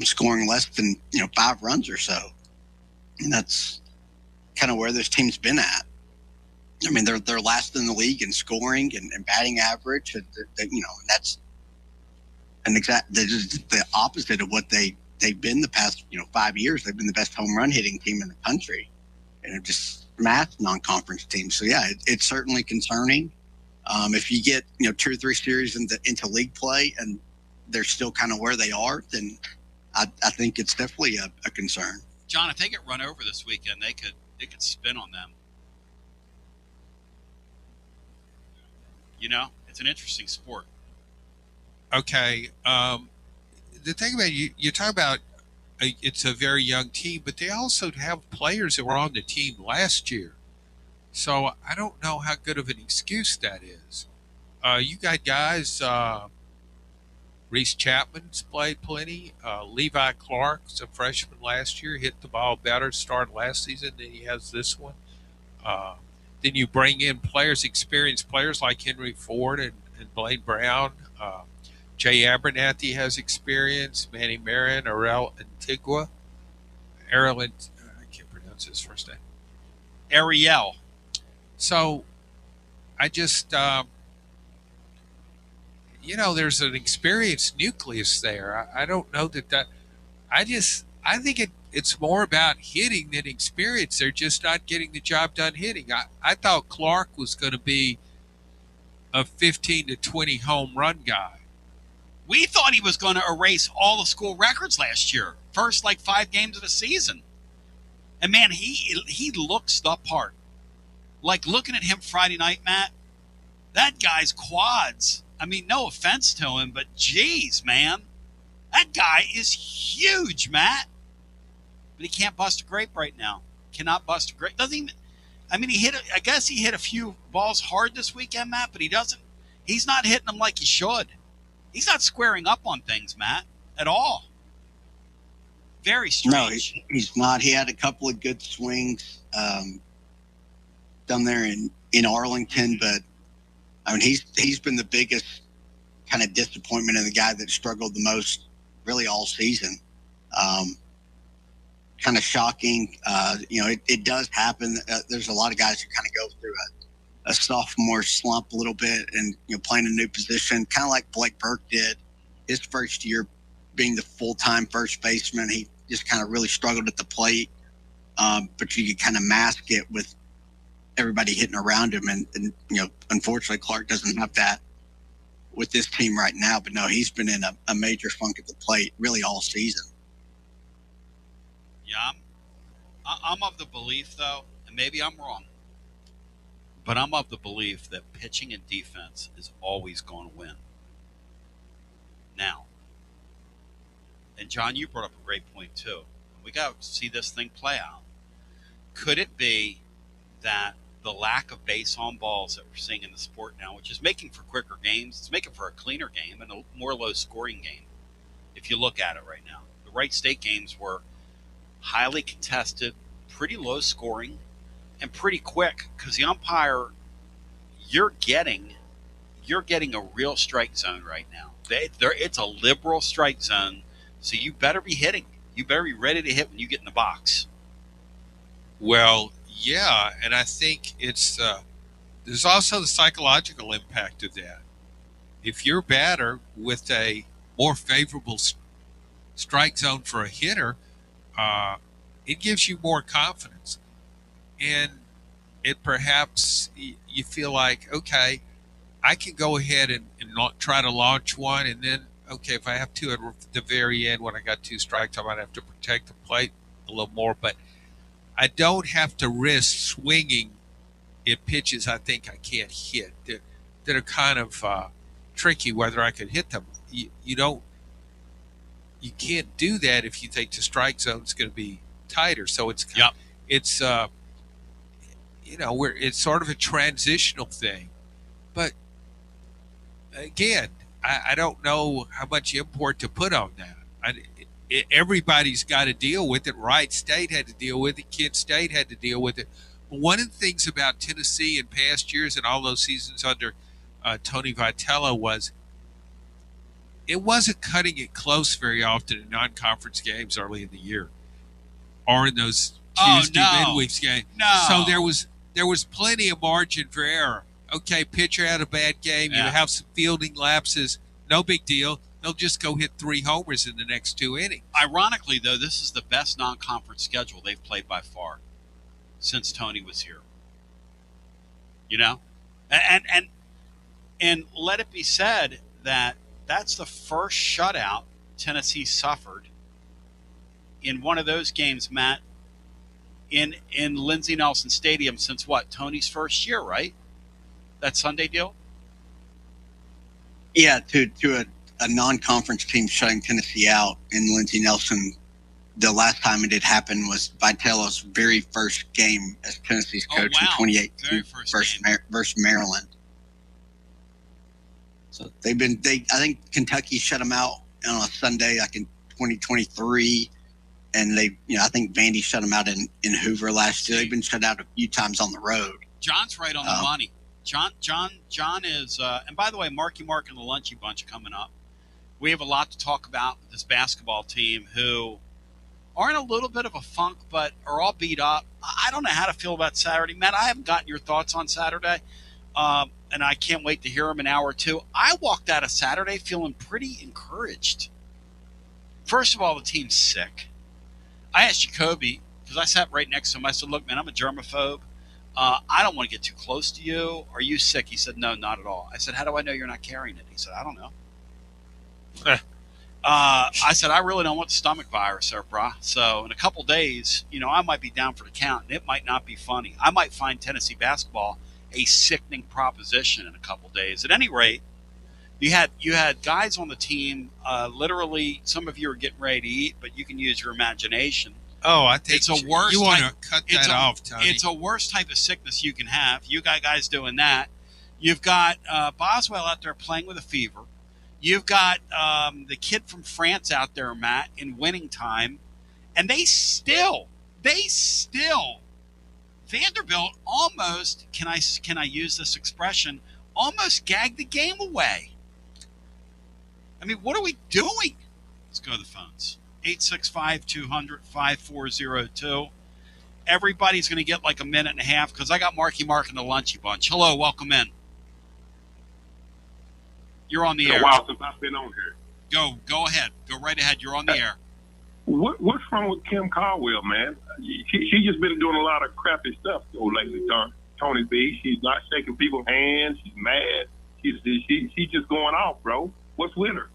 scoring less than 5 runs or so, and that's kind of where this team's been at. I mean, they're last in the league in scoring and batting average, and that's the opposite of what they've been the past 5 years. They've been the best home run hitting team in the country, and they're just smashed non-conference teams. So yeah, it's certainly concerning. If you get 2 or 3 series into league play and they're still kind of where they are, then I think it's definitely a concern. John, if they get run over this weekend, they could spin on them. It's an interesting sport. Okay. The thing about you talk about it's a very young team, but they also have players that were on the team last year. So I don't know how good of an excuse that is. You got guys Reese Chapman's played plenty. Levi Clark's a freshman last year, hit the ball better, started last season than he has this one. Then you bring in experienced players like Henry Ford and Blaine Brown. Jay Abernathy has experience. Manny Marin, Ariel Antigua. I can't pronounce his first name. Ariel. So I just, there's an experienced nucleus there. I don't know that I think it's more about hitting than experience. They're just not getting the job done hitting. I thought Clark was going to be a 15 to 20 home run guy. We thought he was going to erase all the school records last year. First, 5 games of the season. And, man, he looks the part. Looking at him Friday night, Matt, that guy's quads. I mean, no offense to him, but geez, man. That guy is huge, Matt. But he can't bust a grape right now. Cannot bust a grape. Doesn't even. I mean, I guess he hit a few balls hard this weekend, Matt, but he's not hitting them like he should. He's not squaring up on things, Matt, at all. Very strange. No, he's not. He had a couple of good swings down there in Arlington, but I mean, he's been the biggest kind of disappointment and the guy that struggled the most really all season. Kind of shocking. It does happen. There's a lot of guys who kind of go through a sophomore slump a little bit and, playing a new position, kind of like Blake Burke did his first year being the full-time first baseman. He just kind of really struggled at the plate. But you could kind of mask it with everybody hitting around him. And unfortunately, Clark doesn't have that with this team right now. But no, he's been in a major funk at the plate really all season. Yeah, I'm of the belief, though, and maybe I'm wrong, but I'm of the belief that pitching and defense is always going to win. Now, and John, you brought up a great point, too. We got to see this thing play out. Could it be that the lack of base on balls that we're seeing in the sport now, which is making for quicker games, it's making for a cleaner game and a more low-scoring game, if you look at it right now. The Wright State games were highly contested, pretty low scoring, and pretty quick because the umpire, you're getting a real strike zone right now. It's a liberal strike zone, so you better be hitting. You better be ready to hit when you get in the box. Well, yeah, and I think it's there's also the psychological impact of that. If you're a batter with a more favorable strike zone for a hitter, it gives you more confidence, and it perhaps you feel like, okay, I can go ahead and not try to launch one, and then okay, if I have to at the very end when I got 2 strikes, I might have to protect the plate a little more, but I don't have to risk swinging at pitches I think I can't hit that are kind of tricky whether I could hit them. You can't do that if you think the strike zone is going to be tighter. So it's it's sort of a transitional thing. But again, I don't know how much import to put on that. Everybody's got to deal with it. Wright State had to deal with it. Kent State had to deal with it. But one of the things about Tennessee in past years and all those seasons under Tony Vitello was it wasn't cutting it close very often in non-conference games early in the year or in those Tuesday midweeks games. No. So there was plenty of margin for error. Okay, pitcher had a bad game. Yeah. You have some fielding lapses. No big deal. They'll just go hit 3 homers in the next 2 innings. Ironically, though, this is the best non-conference schedule they've played by far since Tony was here. And let it be said that that's the first shutout Tennessee suffered in one of those games, Matt, in Lindsey Nelson Stadium since what? Tony's first year, right? That Sunday deal? Yeah, to a non-conference team shutting Tennessee out in Lindsey Nelson. The last time it had happened was Vitello's very first game as Tennessee's coach in 2018 versus Maryland. I think Kentucky shut them out on a Sunday, like in 2023. And I think Vandy shut them out in Hoover last year. They've been shut out a few times on the road. John's right on the money. John is, and by the way, Marky Mark and the Lunchy Bunch coming up. We have a lot to talk about with this basketball team who are in a little bit of a funk, but are all beat up. I don't know how to feel about Saturday. Matt, I haven't gotten your thoughts on Saturday, and I can't wait to hear them an hour or two. I walked out of Saturday feeling pretty encouraged. First of all, the team's sick. I asked Jacoby, because I sat right next to him, I said, look, man, I'm a germaphobe. I don't want to get too close to you. Are you sick? He said, no, not at all. I said, how do I know you're not carrying it? He said, I don't know. I said, I really don't want the stomach virus there, brah. So in a couple days, I might be down for the count, and it might not be funny. I might find Tennessee basketball a sickening proposition in a couple days. At any rate, you had guys on the team, literally, some of you are getting ready to eat, but you can use your imagination. Oh, I think it's a worse. You want to cut that off, Tony. It's a worse type of sickness you can have. You got guys doing that. You've got Boswell out there playing with a fever. You've got the kid from France out there, Matt, in winning time. And they still, Vanderbilt almost, can I use this expression, almost gagged the game away. I mean, what are we doing? Let's go to the phones. 865-200-5402. Everybody's going to get like a minute and a half because I got Marky Mark and the Lunchy Bunch. Hello, welcome in. You're on the air. It's a while since I've been on here. Go ahead. Go right ahead. You're on the air. What's wrong with Kim Caldwell, man? She just been doing a lot of crappy stuff lately, Tony B. She's not shaking people's hands. She's mad. She's just going off, bro. What's with her?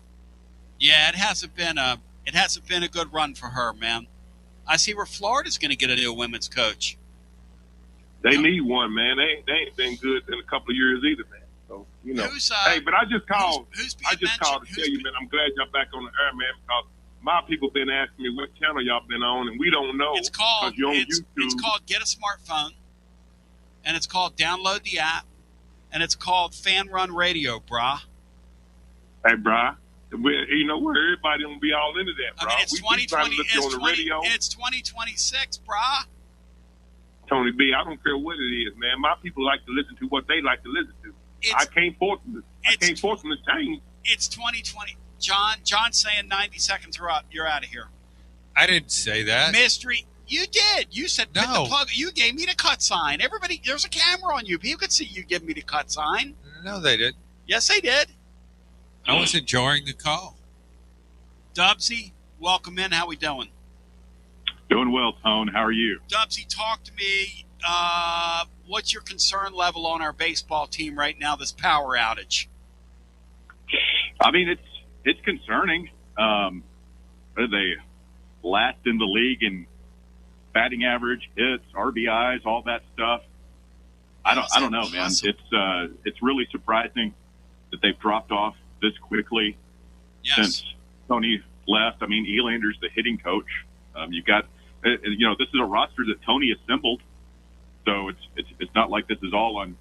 Yeah, it hasn't been a good run for her, man. I see where Florida's going to get a new women's coach. They need one, man. They ain't been good in a couple of years either, man. So, hey, but I just called. I just called to tell you, man, I'm glad y'all back on the air, man, because my people been asking me what channel y'all been on, and we don't know. It's called YouTube. It's called Get a Smartphone, and it's called Download the App, and it's called Fanrun Radio, brah. Hey, brah. You know where everybody gonna be all into that, bro. I mean, it's 2020. It's 2026, brah. Tony B, I don't care what it is, man. My people like to listen to what they like to listen to. I can't force them to change. It's 2020. John's saying 90 seconds are up. You're out of here. I didn't say that. Mystery. You did. You said no. Hit the plug. You gave me the cut sign. Everybody, there's a camera on you. People could see you give me the cut sign. No, they didn't. Yes, they did. I was enjoying the call. Dubsy, welcome in. How we doing? Doing well, Tone. How are you? Dubsy, talk to me. What's your concern level on our baseball team right now, this power outage? I mean, it's concerning. They last in the league in batting average, hits, RBIs, all that stuff. I don't know, man. It's really surprising that they've dropped off this quickly since Tony left. I mean, Elander's the hitting coach. You've got, this is a roster that Tony assembled, so it's not like this is all on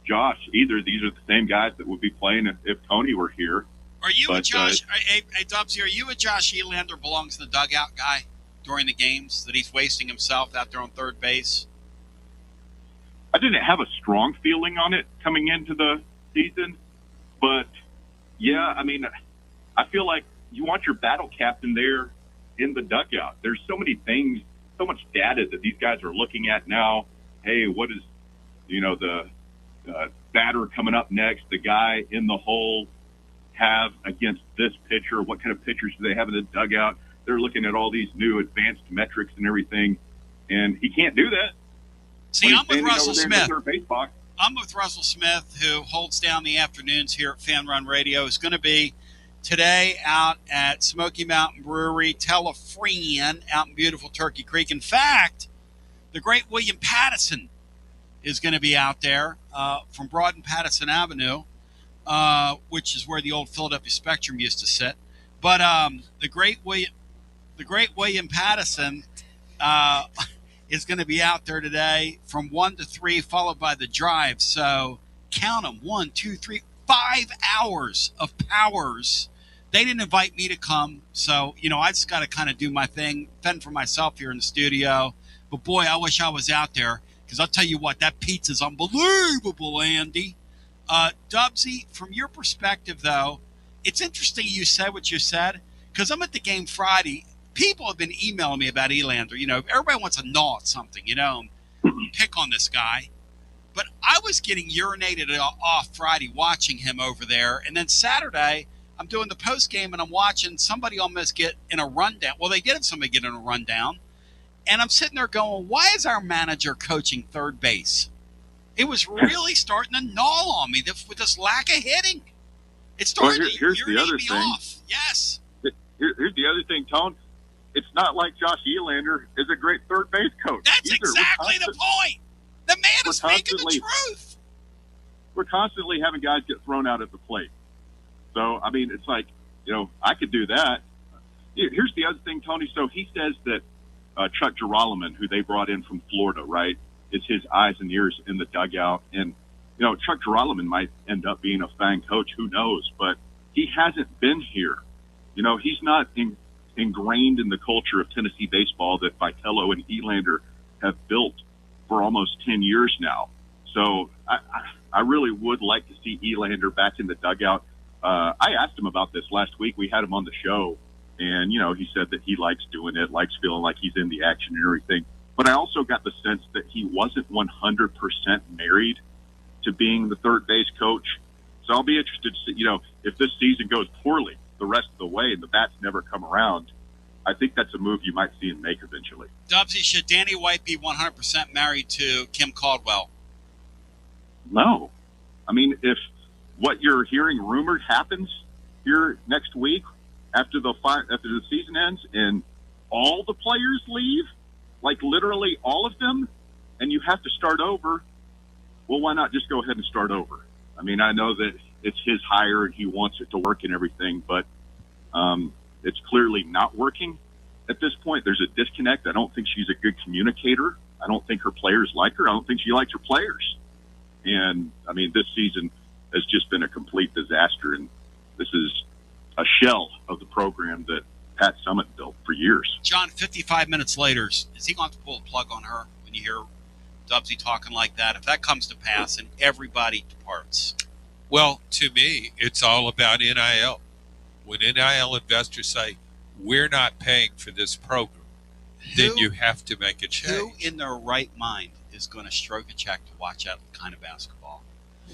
Josh either. These are the same guys that would be playing if Tony were here. Are you a Josh? Hey, Dubsy, are you a Josh Elander belongs to the dugout guy during the games, that he's wasting himself out there on third base? I didn't have a strong feeling on it coming into the season, but yeah, I mean, I feel like you want your battle captain there in the dugout. There's so many things, so much data that these guys are looking at now. Hey, what is, the batter coming up next, the guy in the hole have against this pitcher? What kind of pitchers do they have in the dugout? They're looking at all these new advanced metrics and everything, and he can't do that. See, I'm with Russell Smith. I'm with Russell Smith, who holds down the afternoons here at Fanrun Radio. Is going to be today out at Smoky Mountain Brewery. Tell a friend out in beautiful Turkey Creek. In fact, the great William Pattison is going to be out there from Broad and Pattison Avenue, which is where the old Philadelphia Spectrum used to sit. But the great William Pattison is going to be out there today from 1 to 3, followed by the drive. So count them: 1, 2, 3, 5 hours of Powers. They didn't invite me to come, so, I just got to kind of do my thing, fend for myself here in the studio. But, boy, I wish I was out there, because I'll tell you what, that pizza's unbelievable, Andy. Dubsy, from your perspective, though, it's interesting you said what you said, because I'm at the game Friday. People have been emailing me about Elander. Everybody wants to gnaw at something, and pick on this guy. But I was getting urinated off Friday watching him over there. And then Saturday, I'm doing the post game and I'm watching somebody almost get in a rundown. Well, they did have somebody get in a rundown. And I'm sitting there going, why is our manager coaching third base? It was really starting to gnaw on me with this lack of hitting. It started to urinate me off. Yes. Here's the other thing, Tone. It's not like Josh Elander is a great third base coach. That's exactly the point. The man is speaking the truth. We're constantly having guys get thrown out at the plate. So, I mean, it's like, I could do that. Here's the other thing, Tony. So he says that Chuck Girolamo, who they brought in from Florida, right, is his eyes and ears in the dugout. And, Chuck Girolamo might end up being a fang coach. Who knows? But he hasn't been here. He's not ingrained in the culture of Tennessee baseball that Vitello and Elander have built for almost 10 years now. So I really would like to see Elander back in the dugout. I asked him about this last week. We had him on the show, and, he said that he likes doing it, likes feeling like he's in the action and everything. But I also got the sense that he wasn't 100% married to being the third base coach. So I'll be interested to see, if this season goes poorly the rest of the way and the bats never come around, I think that's a move you might see him make eventually. Dubsy, should Danny White be 100% married to Kim Caldwell? No. I mean, if what you're hearing rumored happens here next week after the season ends and all the players leave, like literally all of them, and you have to start over, well, why not just go ahead and start over? I mean, I know that it's his hire and he wants it to work and everything, but it's clearly not working at this point. There's a disconnect. I don't think she's a good communicator. I don't think her players like her. I don't think she likes her players. And, I mean, this season has just been a complete disaster, and this is a shell of the program that Pat Summitt built for years. John, 55 minutes later, is he going to pull a plug on her when you hear Dubsy talking like that? If that comes to pass and everybody departs. Well, to me, it's all about NIL. When NIL investors say, we're not paying for this program, then you have to make a change. Who in their right mind is going to stroke a check to watch that kind of basketball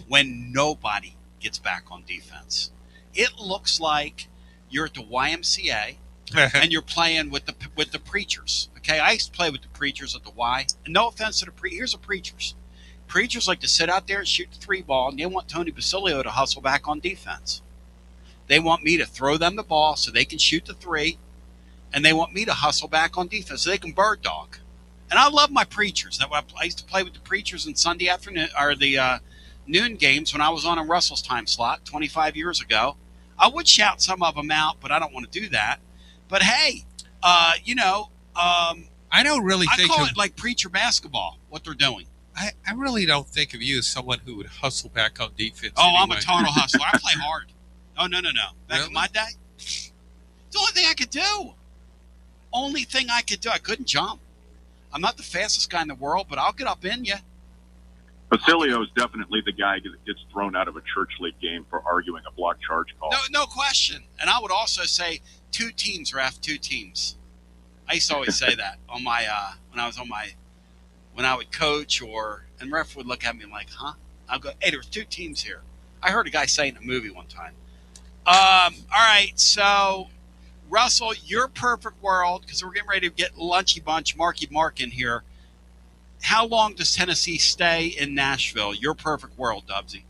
when nobody gets back on defense? It looks like you're at the YMCA and you're playing with the preachers. Okay, I used to play with the preachers at the Y. And no offense to the here's the preachers. Preachers like to sit out there and shoot the three ball, and they want Tony Basilio to hustle back on defense. They want me to throw them the ball so they can shoot the three, and they want me to hustle back on defense so they can bird dog. And I love my preachers. I used to play with the preachers in Sunday afternoon or the noon games when I was on in Russell's time slot 25 years ago. I would shout some of them out, but I don't want to do that. But hey, I don't really think I call it like preacher basketball, what they're doing. I really don't think of you as someone who would hustle back on defense. Oh, anyway. I'm a total hustler. I play hard. Oh, no. Back in my day, it's the only thing I could do. Only thing I could do. I couldn't jump. I'm not the fastest guy in the world, but I'll get up in you. Basilio is definitely the guy that gets thrown out of a church league game for arguing a block charge call. No question. And I would also say 2 teams, ref, 2 teams. I used to always say that on my when I would coach and ref would look at me like, huh? I'll go, hey, there's 2 teams here. I heard a guy say in a movie one time. All right, so Russell, your perfect world, because we're getting ready to get Lunchy Bunch, Marky Mark in here. How long does Tennessee stay in Nashville? Your perfect world, Dubsy.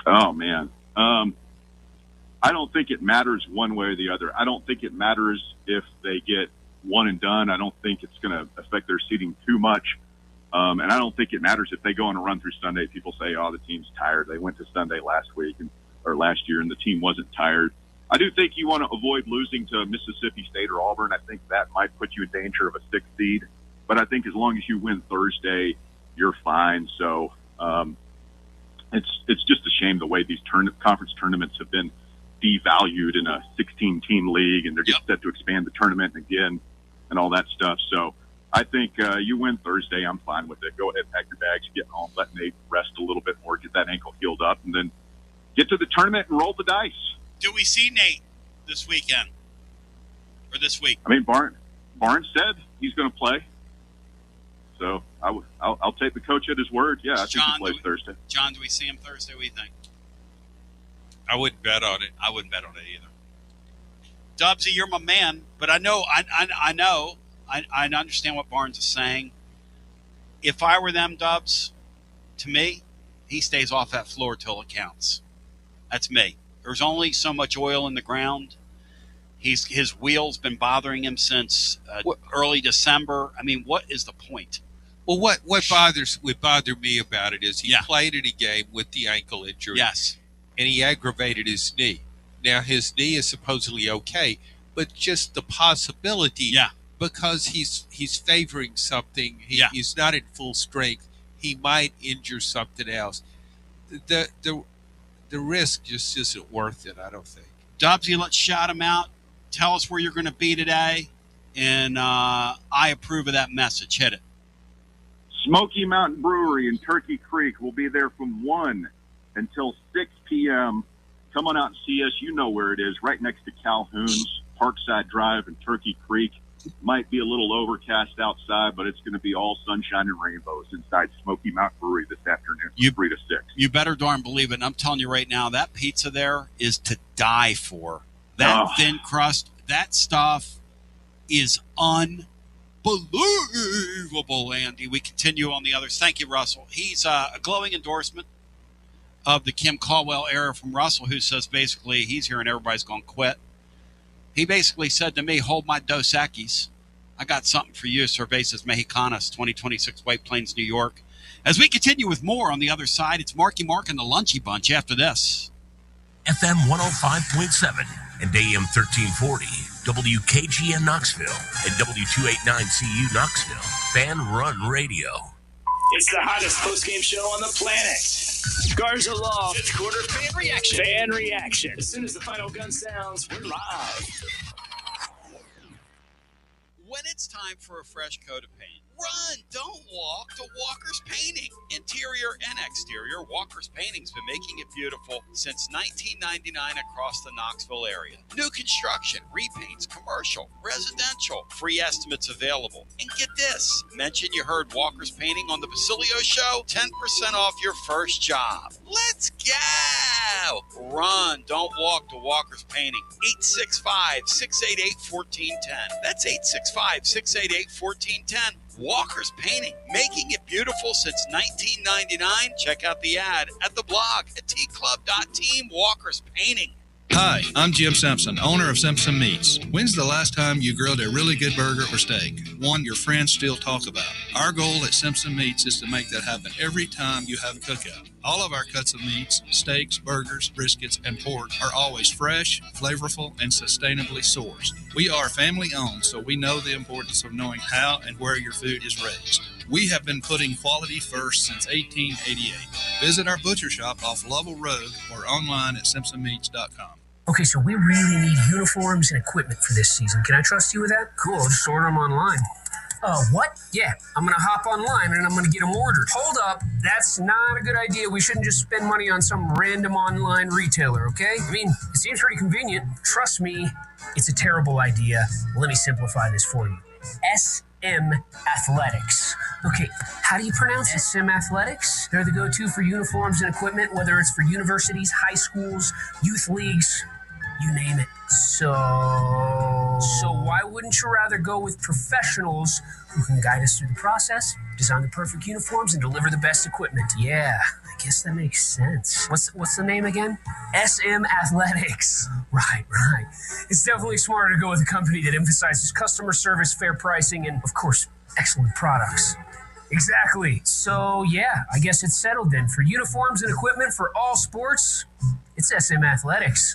Oh, man. I don't think it matters one way or the other. I don't think it matters if they get one and done. I don't think it's going to affect their seeding too much. And I don't think it matters if they go on a run through Sunday. People say, oh, the team's tired. They went to Sunday last year, and the team wasn't tired. I do think you want to avoid losing to Mississippi State or Auburn. I think that might put you in danger of a 6th seed. But I think as long as you win Thursday, you're fine. So it's just a shame the way these conference tournaments have been devalued in a 16-team league, and they're just set to expand the tournament again and all that stuff. So I think you win Thursday. I'm fine with it. Go ahead, pack your bags, get home, let Nate rest a little bit more, get that ankle healed up, and then get to the tournament and roll the dice. Do we see Nate this weekend or this week? I mean, Barnes said he's going to play. So I'll take the coach at his word. Yeah, I think he plays Thursday. John, do we see him Thursday? What do you think? I wouldn't bet on it. I wouldn't bet on it either. Dubsy, you're my man, but I understand what Barnes is saying. If I were them, Dubs, to me, he stays off that floor till it counts. That's me. There's only so much oil in the ground. His wheel's been bothering him since early December. I mean, what is the point? Well, what would bother me about it is he played in a game with the ankle injury. Yes. And he aggravated his knee. Now, his knee is supposedly okay, but just the possibility, because he's favoring something, he's not in full strength, he might injure something else. The risk just isn't worth it, I don't think. Dubsy, let's shout him out. Tell us where you're going to be today, and I approve of that message. Hit it. Smoky Mountain Brewery in Turkey Creek. We'll be there from 1 until 6 p.m. Come on out and see us. You know where it is, right next to Calhoun's, Parkside Drive in Turkey Creek. Might be a little overcast outside, but it's going to be all sunshine and rainbows inside Smoky Mountain Brewery this afternoon from 3 to 6. You better darn believe it. And I'm telling you right now, that pizza there is to die for. That thin crust, that stuff is unbelievable, Andy. We continue on the others. Thank you, Russell. He's a glowing endorsement of the Kim Caldwell era from Russell, who says basically he's here and everybody's going to quit. He basically said to me, hold my Dos Equis. I got something for you, Cervezas Mexicanas, 2026 White Plains, New York. As we continue with more on the other side, it's Marky Mark and the Lunchy Bunch after this. FM 105.7 and AM 1340, WKGN Knoxville and W289CU Knoxville. Fanrun Radio. It's the hottest postgame show on the planet. Garza Law. Fifth quarter fan reaction. Fan reaction. As soon as the final gun sounds, we're live. When it's time for a fresh coat of paint, run, don't walk to Walker's Painting. Interior and exterior, Walker's Painting's been making it beautiful since 1999 across the Knoxville area. New construction, repaints, commercial, residential, free estimates available. And get this, mention you heard Walker's Painting on the Basilio Show, 10% off your first job. Let's go! Run, don't walk to Walker's Painting. 865-688-1410. That's 865-688-1410. Walker's Painting, making it beautiful since 1999. Check out the ad at the blog at tclub.team. Walker's Painting. Hi, I'm Jim Simpson, owner of Simpson Meats. When's the last time you grilled a really good burger or steak? One your friends still talk about. Our goal at Simpson Meats is to make that happen every time you have a cookout. All of our cuts of meats, steaks, burgers, briskets, and pork are always fresh, flavorful, and sustainably sourced. We are family owned, so we know the importance of knowing how and where your food is raised. We have been putting quality first since 1888. Visit our butcher shop off Lovell Road or online at simpsonmeats.com. Okay, so we really need uniforms and equipment for this season. Can I trust you with that? Cool, I'll just order them online. What? Yeah, I'm going to hop online and I'm going to get them ordered. Hold up, that's not a good idea. We shouldn't just spend money on some random online retailer, okay? I mean, it seems pretty convenient. Trust me, it's a terrible idea. Let me simplify this for you. SM Athletics. Okay, how do you pronounce it? SM Athletics? They're the go-to for uniforms and equipment, whether it's for universities, high schools, youth leagues, you name it. So why wouldn't you rather go with professionals who can guide us through the process, design the perfect uniforms, and deliver the best equipment? Yeah, I guess that makes sense. What's the name again? SM Athletics. Right. It's definitely smarter to go with a company that emphasizes customer service, fair pricing, and, of course, excellent products. Exactly. So, yeah, I guess it's settled then. For uniforms and equipment for all sports, it's SM Athletics.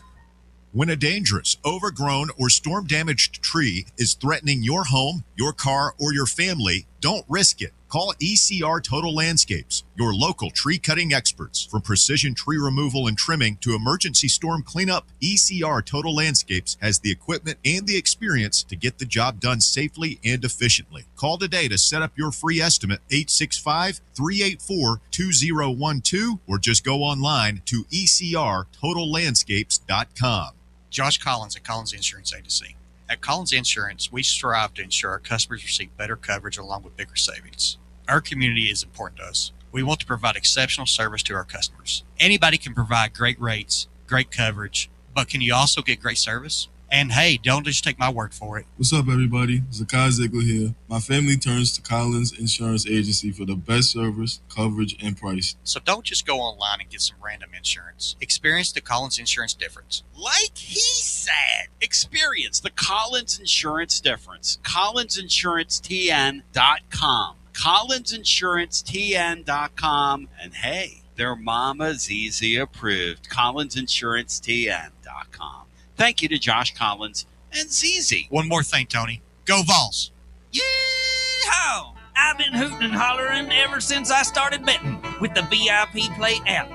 When a dangerous, overgrown, or storm-damaged tree is threatening your home, your car, or your family, Don't risk it. Call ECR Total Landscapes, your local tree cutting experts. From precision tree removal and trimming to emergency storm cleanup, ECR Total Landscapes has the equipment and the experience to get the job done safely and efficiently. Call today to set up your free estimate, 865-384-2012, or just go online to ecrtotallandscapes.com. Josh Collins at Collins Insurance Agency. At Collins Insurance, we strive to ensure our customers receive better coverage along with bigger savings. Our community is important to us. We want to provide exceptional service to our customers. Anybody can provide great rates, great coverage, but can you also get great service? And hey, don't just take my word for it. What's up, everybody? Zakai Ziegler here. My family turns to Collins Insurance Agency for the best service, coverage, and price. So don't just go online and get some random insurance. Experience the Collins Insurance difference. Like he said, experience the Collins Insurance difference. CollinsInsuranceTN.com. CollinsInsuranceTN.com. And hey, their Mama Zizi approved. CollinsInsuranceTN.com. Thank you to Josh Collins and ZZ. One more thing, Tony. Go Vols. Yeehaw! I've been hooting and hollering ever since I started betting with the VIP Play app.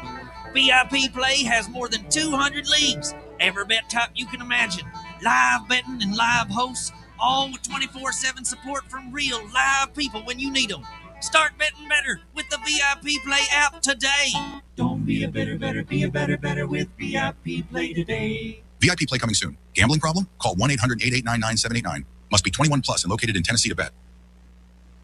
VIP Play has more than 200 leagues. Every bet type you can imagine. Live betting and live hosts, all with 24/7 support from real live people when you need them. Start betting better with the VIP Play app today. Don't be a better, be a better with VIP Play today. VIP Play coming soon. Gambling problem? Call 1-800-889-9789. Must be 21 plus and located in Tennessee to bet.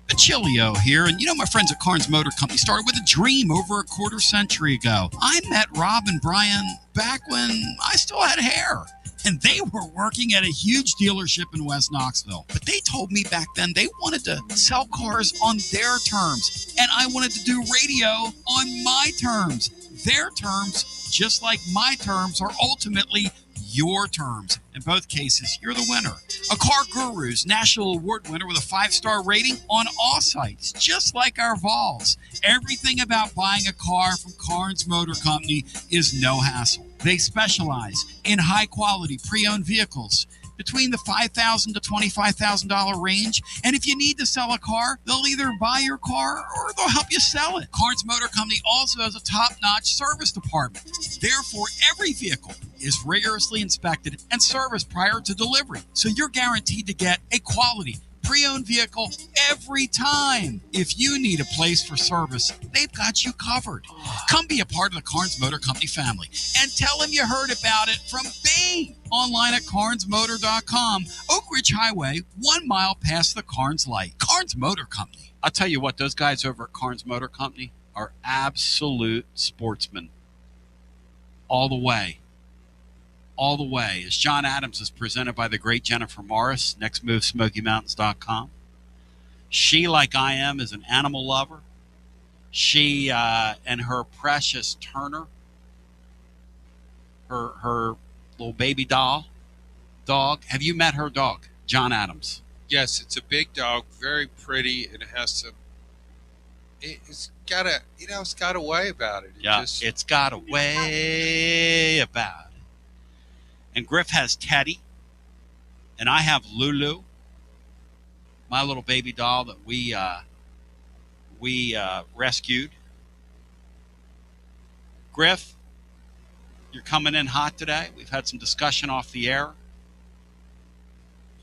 Achillio here, and you know my friends at Carnes Motor Company started with a dream over a quarter century ago. I met Rob and Brian back when I still had hair, and they were working at a huge dealership in West Knoxville. But they told me back then they wanted to sell cars on their terms, and I wanted to do radio on my terms. Their terms, just like my terms, are ultimately your terms. In both cases, you're the winner. A Car Guru's National Award winner with a 5-star rating on all sites, just like our Vols. Everything about buying a car from Carnes Motor Company is no hassle. They specialize in high-quality pre-owned vehicles between the $5,000 to $25,000 range. And if you need to sell a car, they'll either buy your car or they'll help you sell it. Carnes Motor Company also has a top-notch service department. Therefore, every vehicle is rigorously inspected and serviced prior to delivery. So you're guaranteed to get a quality pre-owned vehicle every time. If you need a place for service, they've got you covered. Come be a part of the Carnes Motor Company family and tell them you heard about it from me. Online at carnesmotor.com. Oak Ridge Highway, 1 mile past the Carnes light. Carnes Motor Company. I'll tell you what, those guys over at Carnes Motor Company are absolute sportsmen. All the way. All the way. As John Adams is presented by the great Jennifer Morris, Next Move, SmokyMountains.com. She, like I am, is an animal lover. She and her precious Turner, her little baby dog. Have you met her dog, John Adams? Yes, it's a big dog, very pretty, and it has some. It's got a, it's got a way about it. It's got a way about it. And Griff has Teddy, and I have Lulu, my little baby doll that we rescued. Griff, you're coming in hot today. We've had some discussion off the air.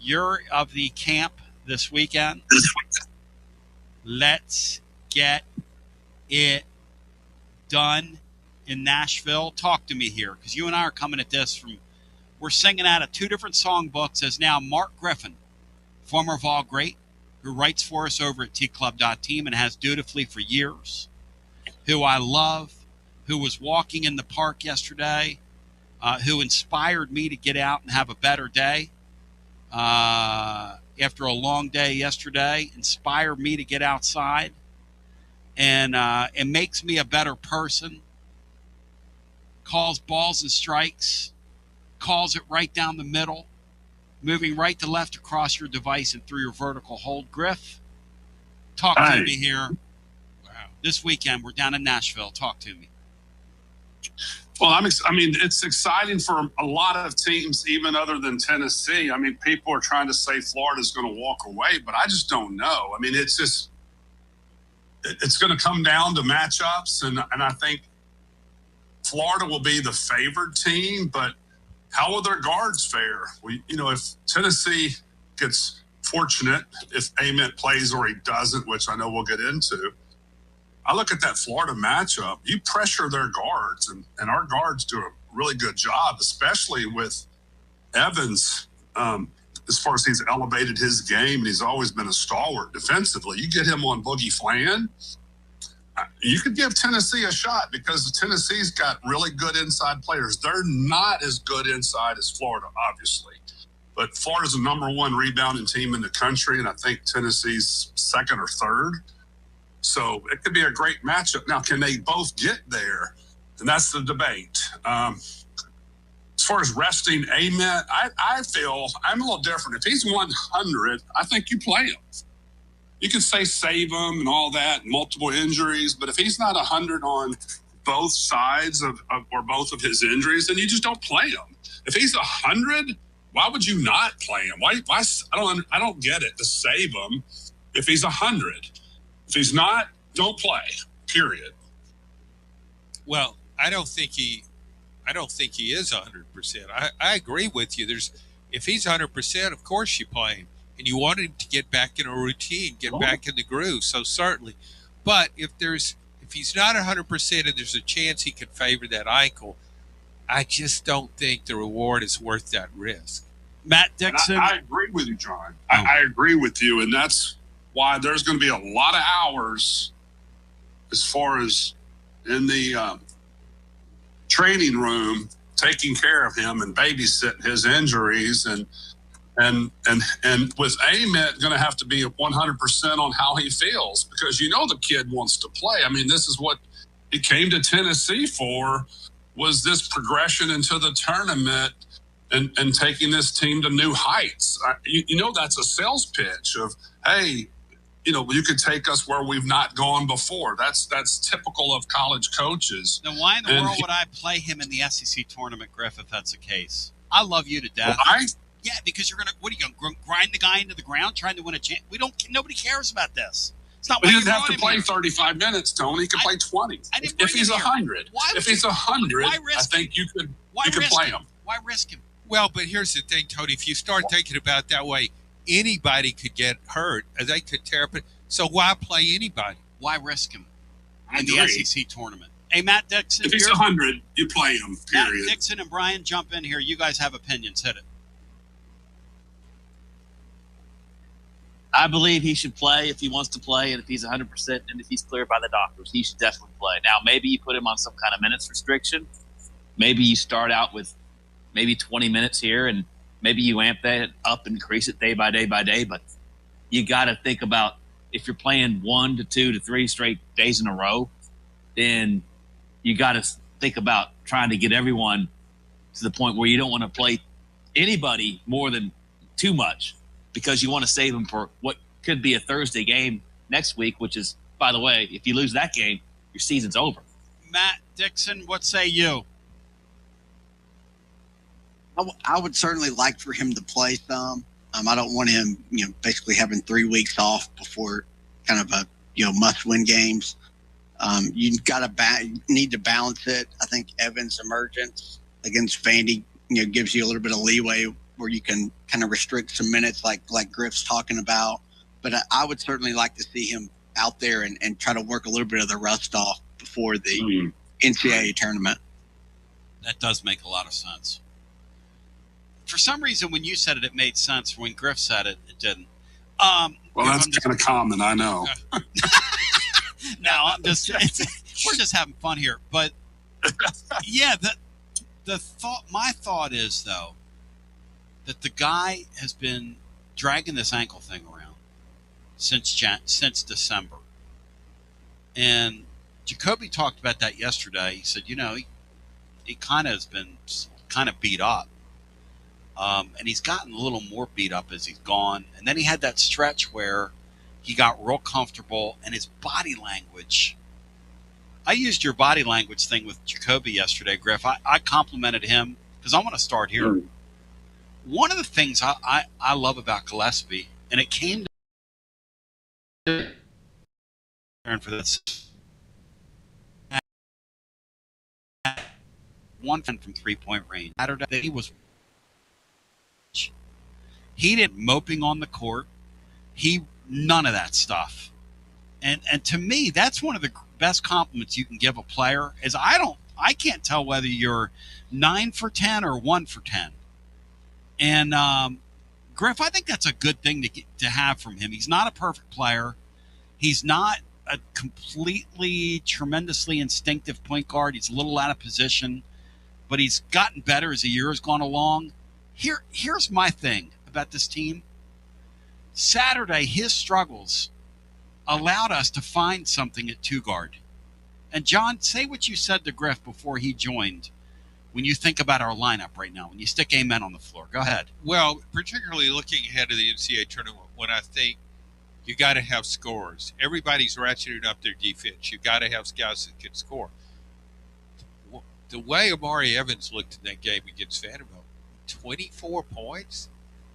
You're of the camp this weekend. Let's get it done in Nashville. Talk to me here, because you and I are coming at this from, we're singing out of two different songbooks as now Mark Griffin, former Vol great, who writes for us over at tclub.team and has dutifully for years, who I love, who was walking in the park yesterday, who inspired me to get out and have a better day after a long day yesterday, inspired me to get outside, and it makes me a better person, calls balls and strikes, calls it right down the middle, moving right to left across your device and through your vertical hold. Griff, talk to me here. Wow. This weekend, we're down in Nashville. Talk to me. Well, it's exciting for a lot of teams, even other than Tennessee. I mean, people are trying to say Florida's going to walk away, but I just don't know. I mean, it's just it's going to come down to matchups, and I think Florida will be the favored team, but how will their guards fare? If Tennessee gets fortunate, if Ament plays or he doesn't, which I know we'll get into, I look at that Florida matchup. You pressure their guards, and our guards do a really good job, especially with Evans. As far as he's elevated his game, and he's always been a stalwart defensively. You get him on Boogie Flan, you could give Tennessee a shot because Tennessee's got really good inside players. They're not as good inside as Florida, obviously. But Florida's the #1 rebounding team in the country, and I think Tennessee's second or third. So it could be a great matchup. Now, can they both get there? And that's the debate. As far as resting Ament, I feel I'm a little different. If he's 100, I think you play him. You can say save him and all that, multiple injuries, but if he's not 100 on both sides or both of his injuries, then you just don't play him. If he's 100, why would you not play him? Why? I don't get it to save him if he's 100. If he's not, don't play. Period. Well, I don't think he is 100%. I agree with you. If he's 100%, of course you play him, and you want him to get back in a routine, get back in the groove. So certainly, but if he's not 100% and there's a chance he could favor that ankle, I just don't think the reward is worth that risk. Matt Dixon, I agree with you, John. I agree with you, and that's why there's going to be a lot of hours as far as in the training room taking care of him and babysitting his injuries, and with Ament going to have to be 100% on how he feels, because the kid wants to play. I mean, this is what he came to Tennessee for, was this progression into the tournament and taking this team to new heights. That's a sales pitch of, hey, you could take us where we've not gone before. That's typical of college coaches. Then why in the world would I play him in the SEC tournament, Griff, if that's the case? I love you to death. Why? Yeah, because you're going to grind the guy into the ground trying to win a chance. Nobody cares about this. It's not. But he doesn't have to play 35 minutes, Tony. He can play 20. If he's 100, I think you could play him. Why risk him? Well, but here's the thing, Tony. If you start thinking about it that way, anybody could get hurt. They could tear up. So why play anybody? Why risk him in the SEC tournament? Hey, Matt Dixon. If he's 100, you play him, period. Matt Dixon and Brian, jump in here. You guys have opinions. Hit it. I believe he should play if he wants to play, and if he's 100% and if he's cleared by the doctors, he should definitely play. Now, maybe you put him on some kind of minutes restriction. Maybe you start out with maybe 20 minutes here, and maybe you amp that up and increase it day by day by day. But you got to think about, if you're playing 1 to 2 to 3 straight days in a row, then you got to think about trying to get everyone to the point where you don't want to play anybody more than too much, because you want to save them for what could be a Thursday game next week, which is, by the way, if you lose that game, your season's over. Matt Dixon, what say you? I would certainly like for him to play some. I don't want him, basically having 3 weeks off before kind of a, must-win games. You need to balance it. I think Evans' emergence against Vandy, gives you a little bit of leeway where you can kind of restrict some minutes like Griff's talking about. But I would certainly like to see him out there and try to work a little bit of the rust off before the NCAA tournament. That does make a lot of sense. For some reason, when you said it, it made sense. When Griff said it, it didn't. Well, that's kind of common, I know. No, we're just having fun here. But yeah, my thought is, though, that the guy has been dragging this ankle thing around since December. And Jacoby talked about that yesterday. He said, he kind of has been kind of beat up. And he's gotten a little more beat up as he's gone. And then he had that stretch where he got real comfortable, and his body language. I used your body language thing with Jacoby yesterday, Griff. I complimented him because I want to start here. One of the things I love about Gillespie, and it came to for this. One from 3-point range. Saturday he didn't moping on the court. None of that stuff. And to me, that's one of the best compliments you can give a player is I can't tell whether you're 9 for 10 or 1 for 10. And Griff, I think that's a good thing to have from him. He's not a perfect player. He's not a completely tremendously instinctive point guard. He's a little out of position, but he's gotten better as the year has gone along. Here's my thing about this team. Saturday, his struggles allowed us to find something at 2 guard. And John, say what you said to Griff before he joined when you think about our lineup right now, when you stick amen on the floor. Go ahead. Well, particularly looking ahead of the NCAA tournament, when I think you got to have scorers. Everybody's ratcheting up their defense. You got to have guys that can score. The way Amari Evans looked in that game against Vanderbilt, 24 points.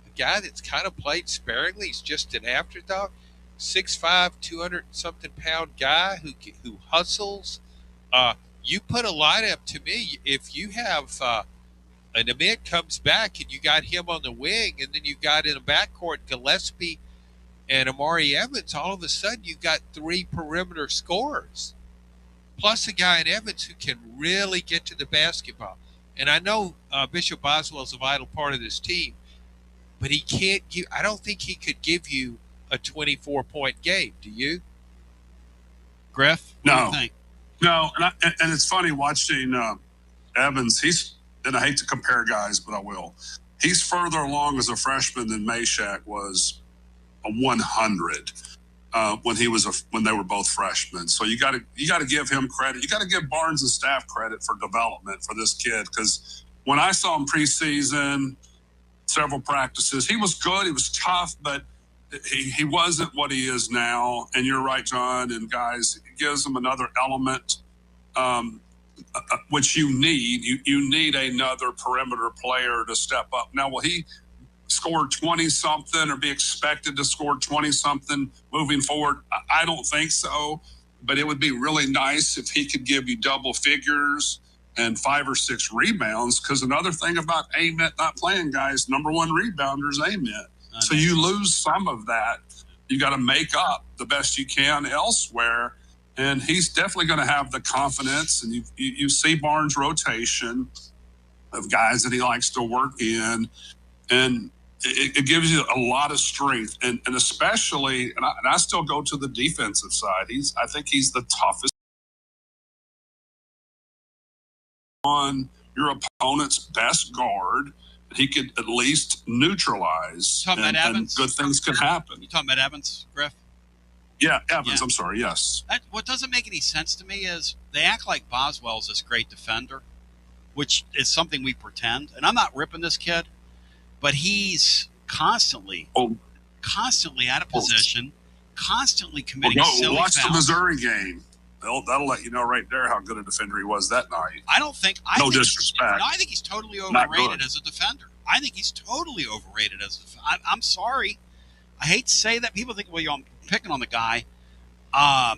A guy that's kind of played sparingly. He's just an afterthought. 6'5", 200-something pound guy who hustles. You put a lineup to me. If you have an Amit comes back and you got him on the wing, and then you got in the backcourt Gillespie and Amari Evans, all of a sudden you got 3 perimeter scorers, plus a guy in Evans who can really get to the basketball. And I know Bishop Boswell is a vital part of this team, but he can't give. I don't think he could give you a 24-point game. Do you, Griff? What do you think? No, and it's funny watching Evans. And I hate to compare guys, but I will. He's further along as a freshman than Meshack was a 100 when they were both freshmen. So you got to give him credit. You got to give Barnes and staff credit for development for this kid, because when I saw him preseason, several practices, he was good. He was tough, but he wasn't what he is now. And you're right, John, and guys, it gives him another element, which you need. You need another perimeter player to step up. Now, will he score 20-something or be expected to score 20-something moving forward? I don't think so, but it would be really nice if he could give you double figures and 5 or 6 rebounds, because another thing about Amit not playing, guys, number 1 rebounder is Amit. So you lose some of that. You got to make up the best you can elsewhere. And he's definitely going to have the confidence. And you see Barnes' rotation of guys that he likes to work in. And it gives you a lot of strength. And especially, and I still go to the defensive side. I think he's the toughest on your opponent's best guard. He could at least neutralize, and good things could happen. You talking about Evans, Griff? Yeah, Evans. Yeah. I'm sorry. Yes. What doesn't make any sense to me is they act like Boswell's this great defender, which is something we pretend. And I'm not ripping this kid, but he's constantly out of position, constantly committing silly watch fouls. The Missouri game. That'll let you know right there how good a defender he was that night. I think disrespect. I think he's totally overrated as a defender. I think he's totally overrated as a defender. I'm sorry. I hate to say that. People think, well, I'm picking on the guy. I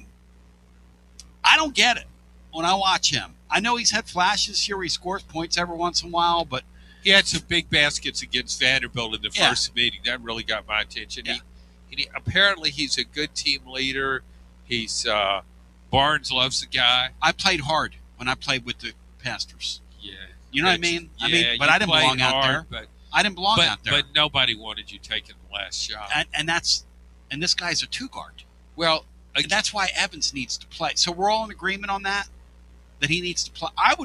don't get it when I watch him. I know he's had flashes here where he scores points every once in a while, but he had some big baskets against Vanderbilt in the first meeting. That really got my attention. Yeah. He apparently he's a good team leader. He's Barnes loves the guy. I played hard when I played with the Pastors. Yeah. You know what I mean? Yeah, but I didn't belong out there. I didn't belong out there. But nobody wanted you taking the last shot. And this guy's a 2 guard. Well, and that's why Evans needs to play. So we're all in agreement on that he needs to play. I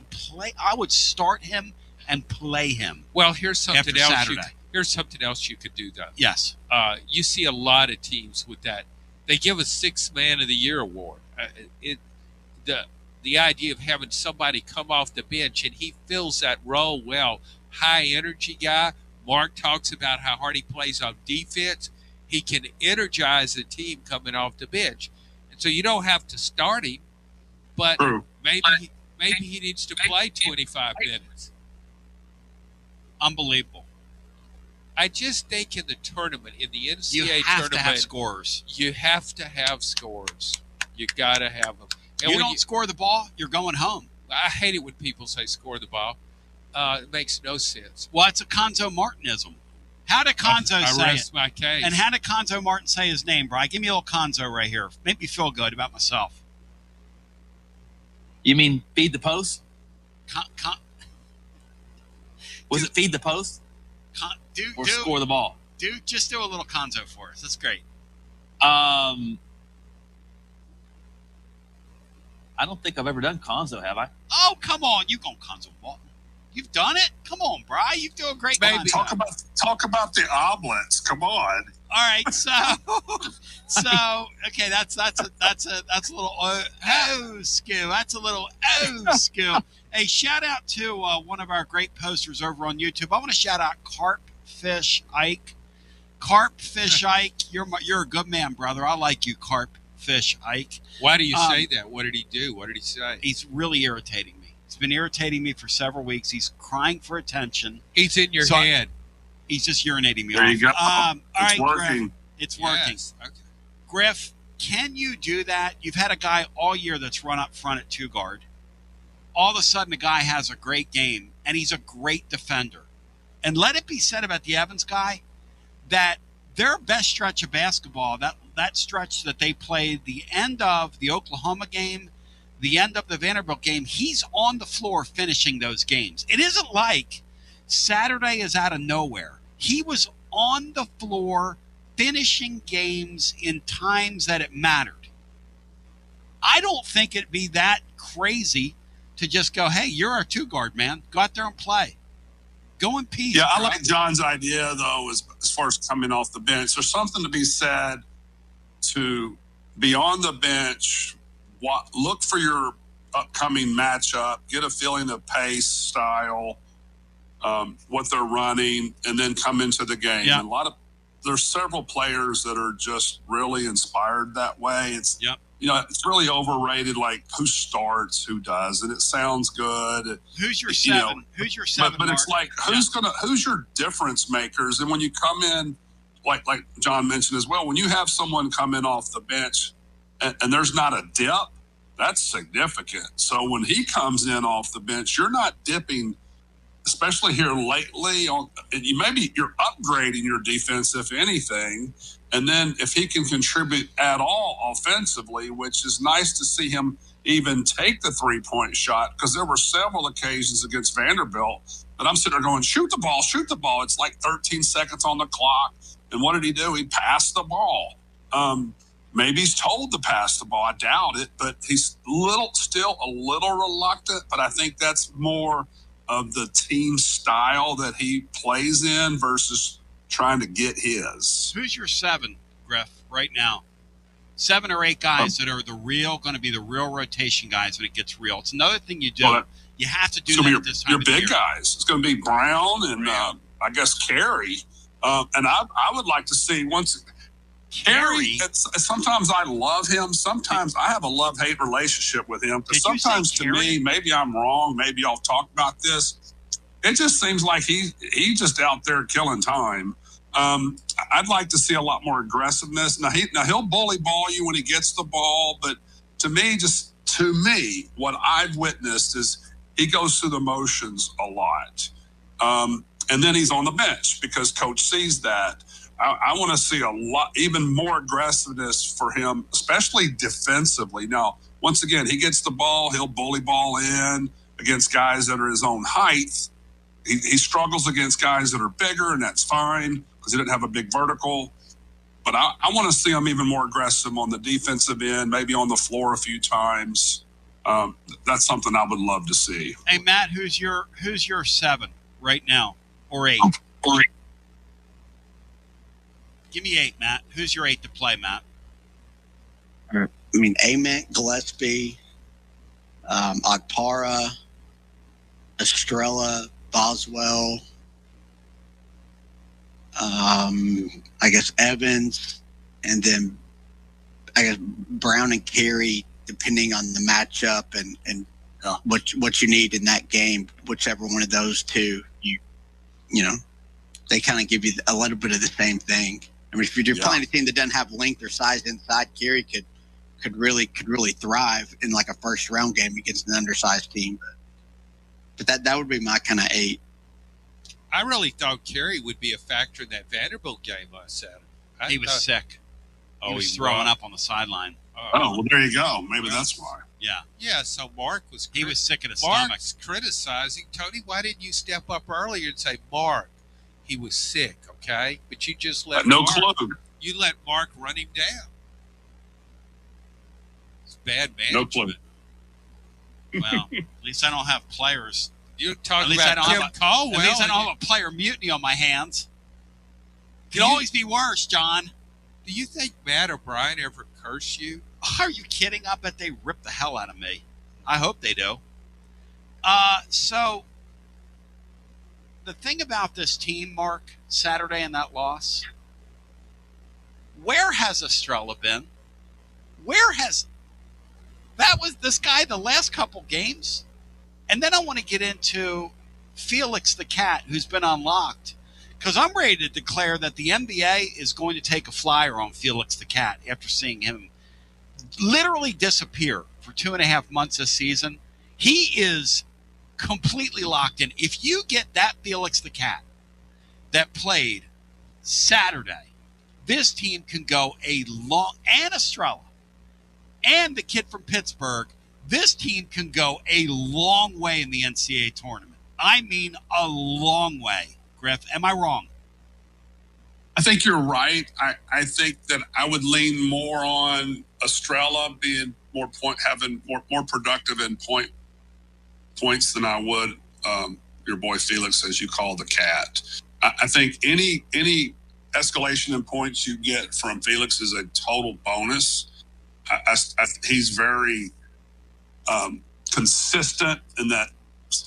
would start him and play him. Well, here's something else. Saturday. Here's something else you could do, though. Yes. You see a lot of teams with that. They give a 6th Man of the Year award. The idea of having somebody come off the bench, and he fills that role well. High energy guy. Mark talks about how hard he plays on defense. He can energize the team coming off the bench, and so you don't have to start him, but maybe he needs to play 25 minutes. Unbelievable. I just think in the tournament, in the NCAA you have tournament, to have scorers. You have to have scorers. You got to have them. And You don't score the ball, you're going home. I hate it when people say score the ball. It makes no sense. Well, it's a Conzo Martinism. How did Conzo say I rest it? my case. And how did Conzo Martin say his name, Brian? Give me a little Conzo right here. Make me feel good about myself. You mean feed the post? Was it feed the post? Or score the ball? Just do a little Conzo for us. That's great. I don't think I've ever done Conzo, have I? Oh, come on. You've gone Conzo Walton. You've done it? Come on, Brian. You do a great Conzo. Talk about the omelets. Come on. All right, so okay, that's a little skill. That's a little skill. Hey, shout out to one of our great posters over on YouTube. I want to shout out Carpfish Ike. Carpfish Ike, you're a good man, brother. I like you, Carpfish Ike. Why do you say that? What did he do? What did he say? He's really irritating me. He's been irritating me for several weeks. He's crying for attention. He's in your head. He's just urinating me there off. You go. All right, working. Griff, it's working. Yes. Okay. Griff, can you do that? You've had a guy all year that's run up front at 2 guard. All of a sudden, the guy has a great game, and he's a great defender. And let it be said about the Evans guy that their best stretch of basketball, that stretch that they played the end of the Oklahoma game, the end of the Vanderbilt game, he's on the floor finishing those games. It isn't like Saturday is out of nowhere. He was on the floor finishing games in times that it mattered. I don't think it'd be that crazy to just go, hey, you're our 2 guard, man. Go out there and play. Go in peace. Yeah, I bro. like John's idea, though, as far as coming off the bench. There's something to be said to be on the bench, look for your upcoming matchup, get a feeling of pace, style, what they're running, and then come into the game. Yeah. And there's several players that are just really inspired that way. It's it's really overrated, like who starts, who doesn't. It sounds good. Who's your 7? Who's your 7? But it's like who's your difference makers? And when you come in, like John mentioned as well, when you have someone come in off the bench and there's not a dip, that's significant. So when he comes in off the bench, you're not dipping, especially here lately. Maybe you're upgrading your defense, if anything. And then if he can contribute at all offensively, which is nice to see him even take the 3-point shot, because there were several occasions against Vanderbilt that I'm sitting there going, shoot the ball, shoot the ball. It's like 13 seconds on the clock. And what did he do? He passed the ball. Maybe he's told to pass the ball. I doubt it, but he's still a little reluctant. But I think that's more of the team style that he plays in versus trying to get his. Who's your 7, Griff, right now? 7 or 8 guys that are going to be the real rotation guys when it gets real. It's another thing you do. You have to do that at this time your of the big year. guys. It's going to be Brown and I guess Carey. And I would like to see Carey. Sometimes I love him. Sometimes I have a love-hate relationship with him. Because sometimes to me, maybe I'm wrong. Maybe I'll talk about this. It just seems like he's just out there killing time. I'd like to see a lot more aggressiveness. Now he'll bully ball you when he gets the ball, but to me, what I've witnessed is he goes through the motions a lot. And then he's on the bench because coach sees that. I want to see even more aggressiveness for him, especially defensively. Now, once again, he gets the ball, he'll bully ball in against guys that are his own height. He struggles against guys that are bigger, and that's fine because he didn't have a big vertical. But I want to see him even more aggressive on the defensive end, maybe on the floor a few times. That's something I would love to see. Hey, Matt, who's your 7 right now, or 8? Give me 8, Matt. Who's your 8 to play, Matt? I mean, Ament, Gillespie, Agpara, Estrella, Boswell, I guess Evans, and then I guess Brown and Carey, depending on the matchup and what you need in that game. Whichever one of those two, you know, they kind of give you a little bit of the same thing. I mean, if you're playing a team that doesn't have length or size inside, Carey could could really thrive in like a first round game against an undersized team. But that would be my kind of 8. I really thought Carey would be a factor in that Vanderbilt game last Saturday. He was sick. He was throwing up on the sideline. Oh, well, there you go. Maybe that's why. Yeah. Yeah, so Mark was... He was sick in his Mark's stomach. criticizing. Tony, why didn't you step up earlier and say, Mark, he was sick, okay? But you just let no Mark... clue. You let Mark run him down. It's bad No management. clue. Well, at least I don't have players. You're talking At least about Tim Caldwell. At least I don't have a player mutiny on my hands. Could always be worse, John. Do you think Matt or Brian ever curse you? Are you kidding? I bet they rip the hell out of me. I hope they do. So, the thing about this team, Mark, Saturday and that loss, where has Estrella been? Where has... That was this guy the last couple games? And then I want to get into Felix the Cat, who's been unlocked. Because I'm ready to declare that the NBA is going to take a flyer on Felix the Cat after seeing him literally disappear for 2.5 months this season. He is completely locked in. If you get that Felix the Cat that played Saturday, this team can go a long... And Estrella. And the kid from Pittsburgh. This team can go a long way in the NCAA tournament. I mean a long way. Griff, am I wrong? I think you're right. I think that I would lean more on Estrella being having more productive in points than I would your boy Felix, as you call the Cat. I think any escalation in points you get from Felix is a total bonus. He's very consistent in that.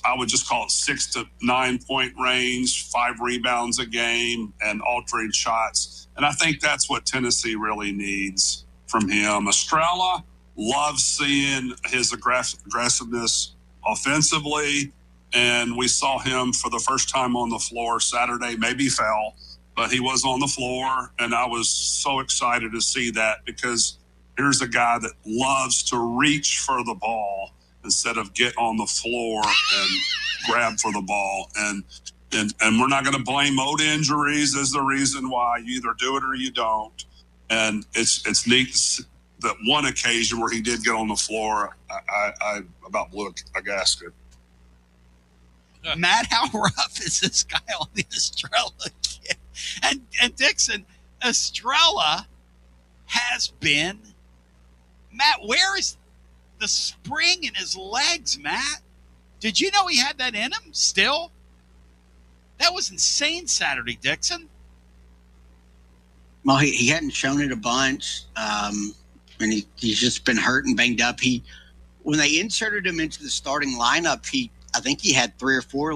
I would just call it 6 to 9 point range, 5 rebounds a game, and altering shots. And I think that's what Tennessee really needs from him. Estrella loves seeing his aggressiveness offensively, and we saw him for the first time on the floor Saturday. Maybe he fell, but he was on the floor, and I was so excited to see that because here's a guy that loves to reach for the ball instead of get on the floor and grab for the ball. And we're not going to blame Ode injuries as the reason why. You either do it or you don't. And it's neat that one occasion where he did get on the floor, I about blew a gasket. Matt, how rough is this guy on the Estrella kid? And Dixon, Estrella has been... Matt, where is the spring in his legs, Matt? Did you know he had that in him still? That was insane Saturday, Dixon. Well, he hadn't shown it a bunch. And he's just been hurt and banged up. When they inserted him into the starting lineup, I think he had 3 or 4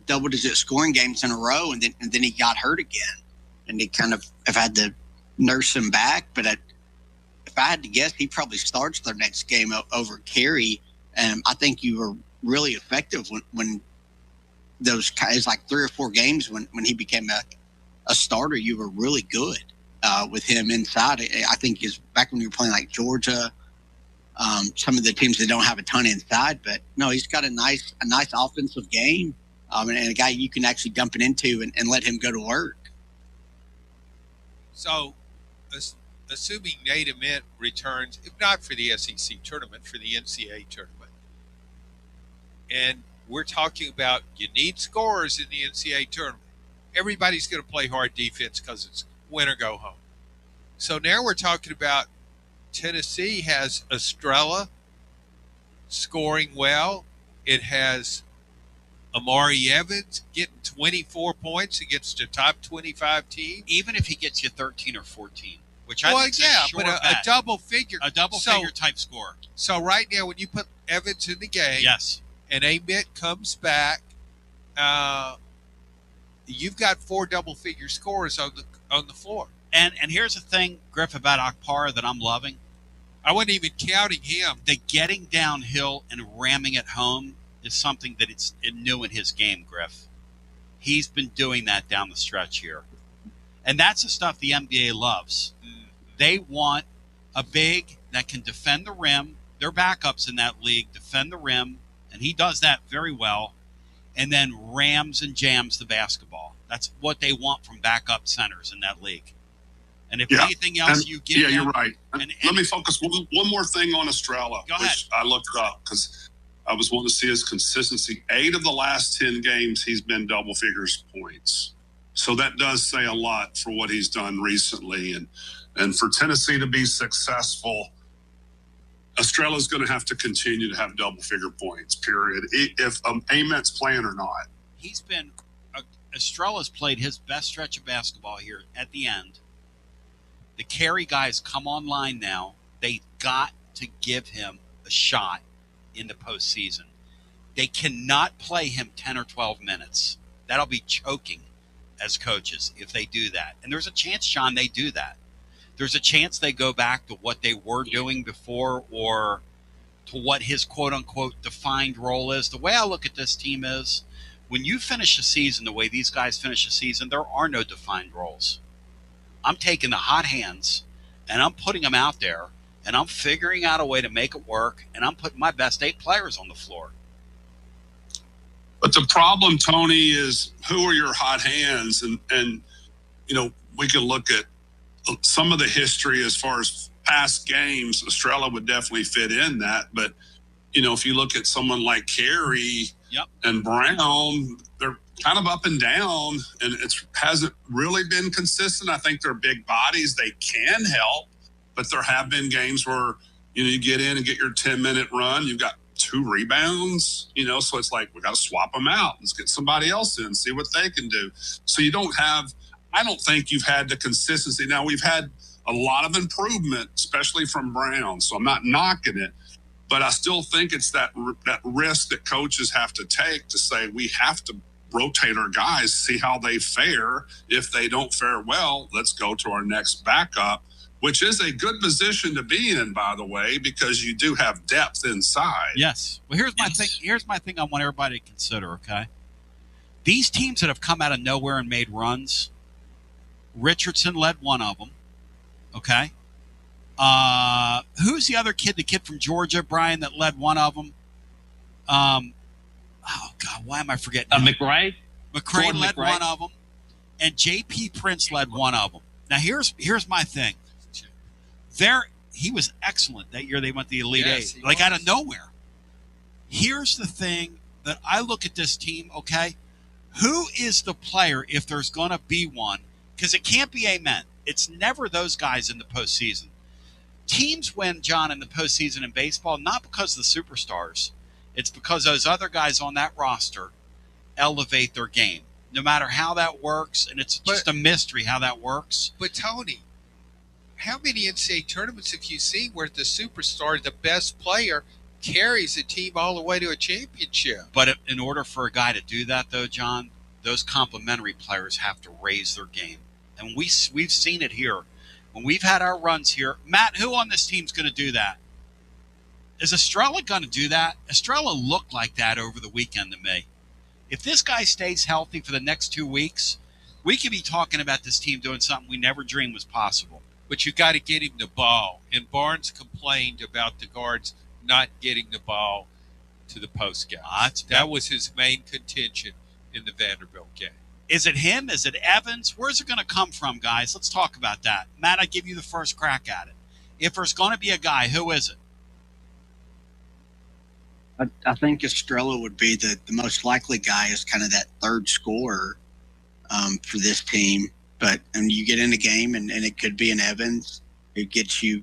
double-digit scoring games in a row, and then he got hurt again, and they kind of have had to nurse him back. But if I had to guess, he probably starts their next game over Carey. And I think you were really effective when those guys, like 3 or 4 games when he became a starter, you were really good with him inside. I think is back when you were playing like Georgia, some of the teams that don't have a ton inside, but no, he's got a nice offensive game, and a guy you can actually dump it into and let him go to work. So, assuming Nate Ament returns, if not for the SEC tournament, for the NCAA tournament, and we're talking about you need scorers in the NCAA tournament. Everybody's going to play hard defense because it's win or go home. So now we're talking about Tennessee has Estrella scoring well. It has Amari Evans getting 24 points against a top 25 team. Even if he gets you 13 or 14, which I think is a sure but a bet. double figure. A double figure type score. So right now when you put Evans in the game, yes, and Ament comes back, you've got 4 double-figure scores on the floor. And here's the thing, Griff, about Akpara that I'm loving. I wasn't even counting him. The getting downhill and ramming it home is something that it's new in his game, Griff. He's been doing that down the stretch here. And that's the stuff the NBA loves. They want a big that can defend the rim. Their backups in that league defend the rim, and he does that very well, and then rams and jams the basketball. That's what they want from backup centers in that league. And if anything else you give them, you're right. Let me focus one more thing on Estrella, which I looked up because I was wanting to see his consistency. 8 of the last 10 games, he's been double figures points. So that does say a lot for what he's done recently. And for Tennessee to be successful, Estrella's going to have to continue to have double figure points, period, if Amet's playing or not. He's been Estrella's played his best stretch of basketball here at the end. The carry guys come online now. They got to give him a shot in the postseason. They cannot play him 10 or 12 minutes. That'll be choking as coaches if they do that. And there's a chance, John, they do that. There's a chance they go back to what they were doing before or to what his quote-unquote defined role is. The way I look at this team is when you finish a season the way these guys finish a season, there are no defined roles. I'm taking the hot hands and I'm putting them out there and I'm figuring out a way to make it work and I'm putting my best 8 players on the floor. But the problem, Tony, is who are your hot hands? And you know, we can look at some of the history as far as past games. Estrella would definitely fit in that. But, you know, if you look at someone like Carey and Brown, they're kind of up and down, and it hasn't really been consistent. I think they're big bodies. They can help, but there have been games where, you know, you get in and get your 10-minute run. You've got 2 rebounds, you know, so it's like we got to swap them out. Let's get somebody else in, see what they can do. So you don't have – I don't think you've had the consistency. Now, we've had a lot of improvement, especially from Brown, so I'm not knocking it. But I still think it's that risk that coaches have to take to say we have to rotate our guys, see how they fare. If they don't fare well, let's go to our next backup, which is a good position to be in, by the way, because you do have depth inside. Yes. Well, here's my thing. Here's my thing I want everybody to consider, okay? These teams that have come out of nowhere and made runs, Richardson led one of them, okay? Who's the other kid, the kid from Georgia, Brian, that led one of them? Oh, God, why am I forgetting? McRae? McRae led one of them, and J.P. Prince led one of them. Now, here's my thing. He was excellent that year they went to the Elite Eight, like out of nowhere. Here's the thing that I look at this team, okay? Who is the player, if there's going to be one? Because it can't be Amen. It's never those guys in the postseason. Teams win, John, in the postseason in baseball, not because of the superstars. It's because those other guys on that roster elevate their game, no matter how that works. And it's just a mystery how that works. But, Tony, how many NCAA tournaments have you seen where the superstar, the best player, carries a team all the way to a championship? But in order for a guy to do that, though, John, those complementary players have to raise their game. And we've seen it here. When we've had our runs here, Matt, who on this team's going to do that? Is Estrella going to do that? Estrella looked like that over the weekend to me. If this guy stays healthy for the next 2 weeks, we could be talking about this team doing something we never dreamed was possible. But you got to get him the ball. And Barnes complained about the guards not getting the ball to the post guys. That was his main contention in the Vanderbilt game. Is it him? Is it Evans? Where's it going to come from, guys? Let's talk about that. Matt, I give you the first crack at it. If there's going to be a guy, who is it? I think Estrella would be the most likely guy as kind of that third scorer for this team. But you get in a game and it could be an Evans. It gets you,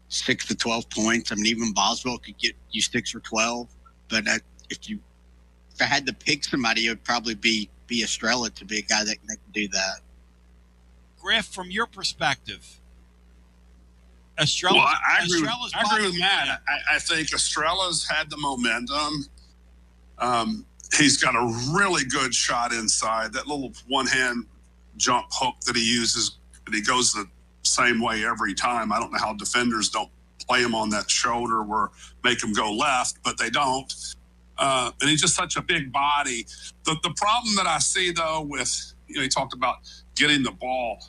6 to 12 points. I mean, even Boswell could get you 6 or 12. But if I had to pick somebody, it would probably be Estrella to be a guy that can do that. Griff, from your perspective, Estrella. Well, I agree with Matt. I think Estrella's had the momentum. He's got a really good shot inside. That little one-hand jump hook that he uses, that he goes the same way every time. I don't know how defenders don't play him on that shoulder or make him go left, but they don't. And he's just such a big body. The problem that I see, though, with, he talked about getting the ball.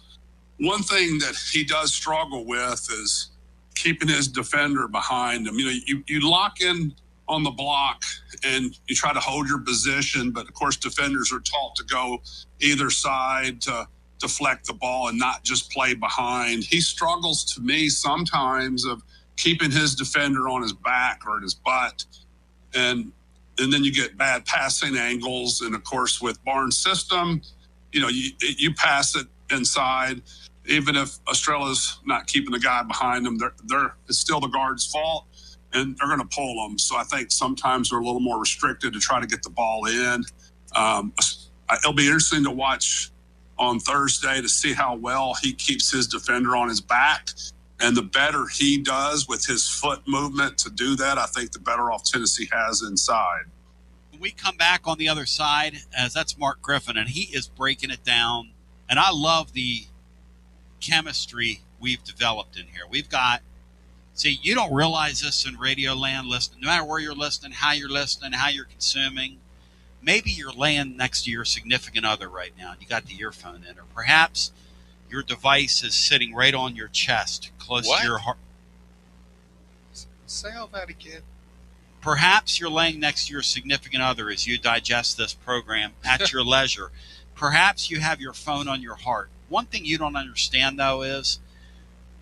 One thing that he does struggle with is keeping his defender behind him. You lock in on the block and you try to hold your position, but of course defenders are taught to go either side to deflect the ball and not just play behind. He struggles to me sometimes of keeping his defender on his back or at his butt, and then you get bad passing angles. And of course with Barnes' system, you pass it inside, even if Estrella's not keeping the guy behind them, it's still the guard's fault, and they're going to pull them. So I think sometimes they're a little more restricted to try to get the ball in. It'll be interesting to watch on Thursday to see how well he keeps his defender on his back. And the better he does with his foot movement to do that, I think the better off Tennessee has inside. When we come back on the other side, as that's Mark Griffin, and he is breaking it down. And I love the chemistry we've developed in here. We've got, see, you don't realize this in radio land listening, no matter where you're listening, how you're consuming. Maybe you're laying next to your significant other right now and you got the earphone in, or perhaps your device is sitting right on your chest, close to your heart. Say all that again. Perhaps you're laying next to your significant other as you digest this program at your leisure. Perhaps you have your phone on your heart. One thing you don't understand, though, is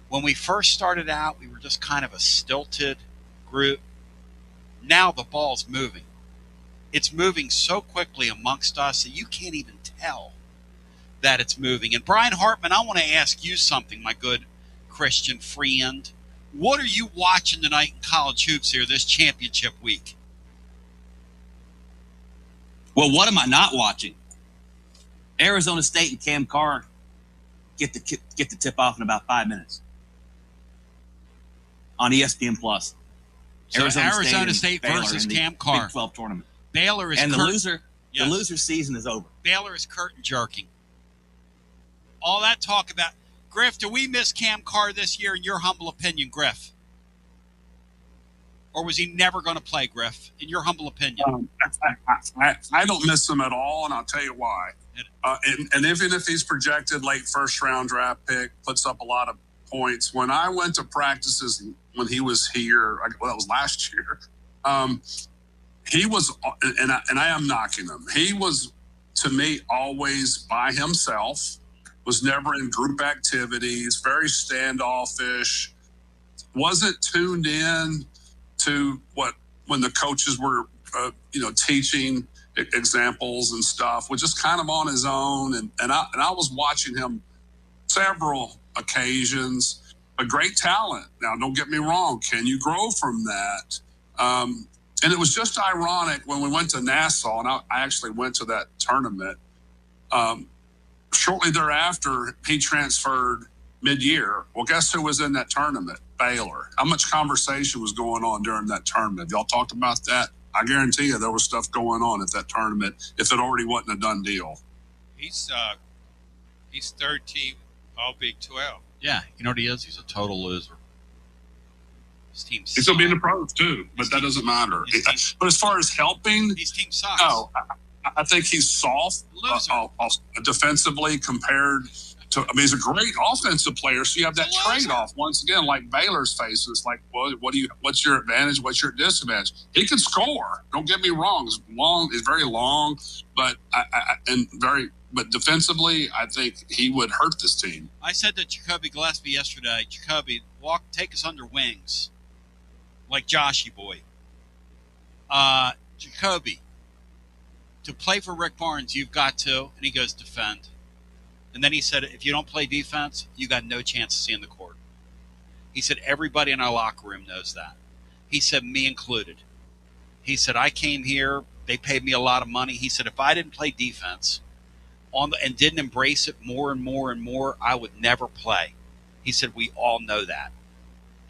when we first started out, we were just kind of a stilted group. Now the ball's moving. It's moving so quickly amongst us that you can't even tell that it's moving. And Brian Hartman, I want to ask you something, my good Christian friend. What are you watching tonight in college hoops here this championship week? Well, what am I not watching? Arizona State and Cam Carr get the tip off in about 5 minutes on ESPN Plus. So Arizona State versus Cam Carr. Big 12 tournament. Baylor is the loser season is over. Baylor is curtain jerking. All that talk about, Griff, do we miss Cam Carr this year in your humble opinion, Griff? Or was he never going to play, Griff, in your humble opinion? I don't miss him at all, and I'll tell you why. And even if he's projected late first-round draft pick, puts up a lot of points. When I went to practices when he was here, well, that was last year, he was, and I am knocking him, he was, to me, always by himself, was never in group activities, very standoffish, wasn't tuned in to when the coaches were, teaching examples and stuff, was just kind of on his own. And I was watching him several occasions, a great talent. Now, don't get me wrong. Can you grow from that? And it was just ironic when we went to Nassau, and I actually went to that tournament. Shortly thereafter, he transferred mid-year. Well, guess who was in that tournament? Baylor. How much conversation was going on during that tournament? Y'all talked about that? I guarantee you there was stuff going on at that tournament if it already wasn't a done deal. He's third team all Big 12. Yeah, you know what he is? He's a total loser. His team sucks. He's going to be in the pros, too, but that doesn't matter. But as far as helping, his team sucks. No, I think he's soft defensively compared to, I mean, he's a great offensive player, so you have that trade-off once again, like Baylor's faces. Like, well, what's your advantage? What's your disadvantage? He can score. Don't get me wrong. He's very long, but but defensively, I think he would hurt this team. I said to Jacoby Gillespie yesterday, Jacoby, take us under wings, like Joshy boy. Jacoby, to play for Rick Barnes, you've got to, and he goes, defend. And then he said, if you don't play defense, you got no chance of seeing the court. He said, everybody in our locker room knows that. He said, me included. He said, I came here, they paid me a lot of money. He said, if I didn't play defense and didn't embrace it more and more and more, I would never play. He said, we all know that.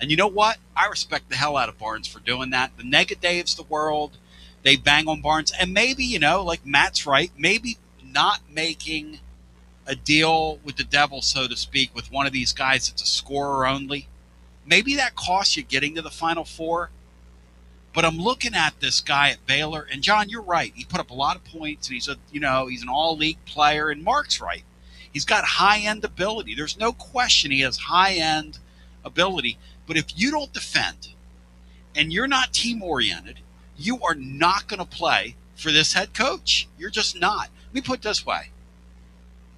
And you know what? I respect the hell out of Barnes for doing that. The Negadaves of the world, they bang on Barnes. And maybe, like Matt's right, maybe not making a deal with the devil, so to speak, with one of these guys that's a scorer only. Maybe that costs you getting to the Final Four. But I'm looking at this guy at Baylor, and John, you're right. He put up a lot of points, and he's an all-league player, and Mark's right. He's got high-end ability. There's no question he has high-end ability. But if you don't defend and you're not team-oriented, you are not going to play for this head coach. You're just not. Let me put it this way.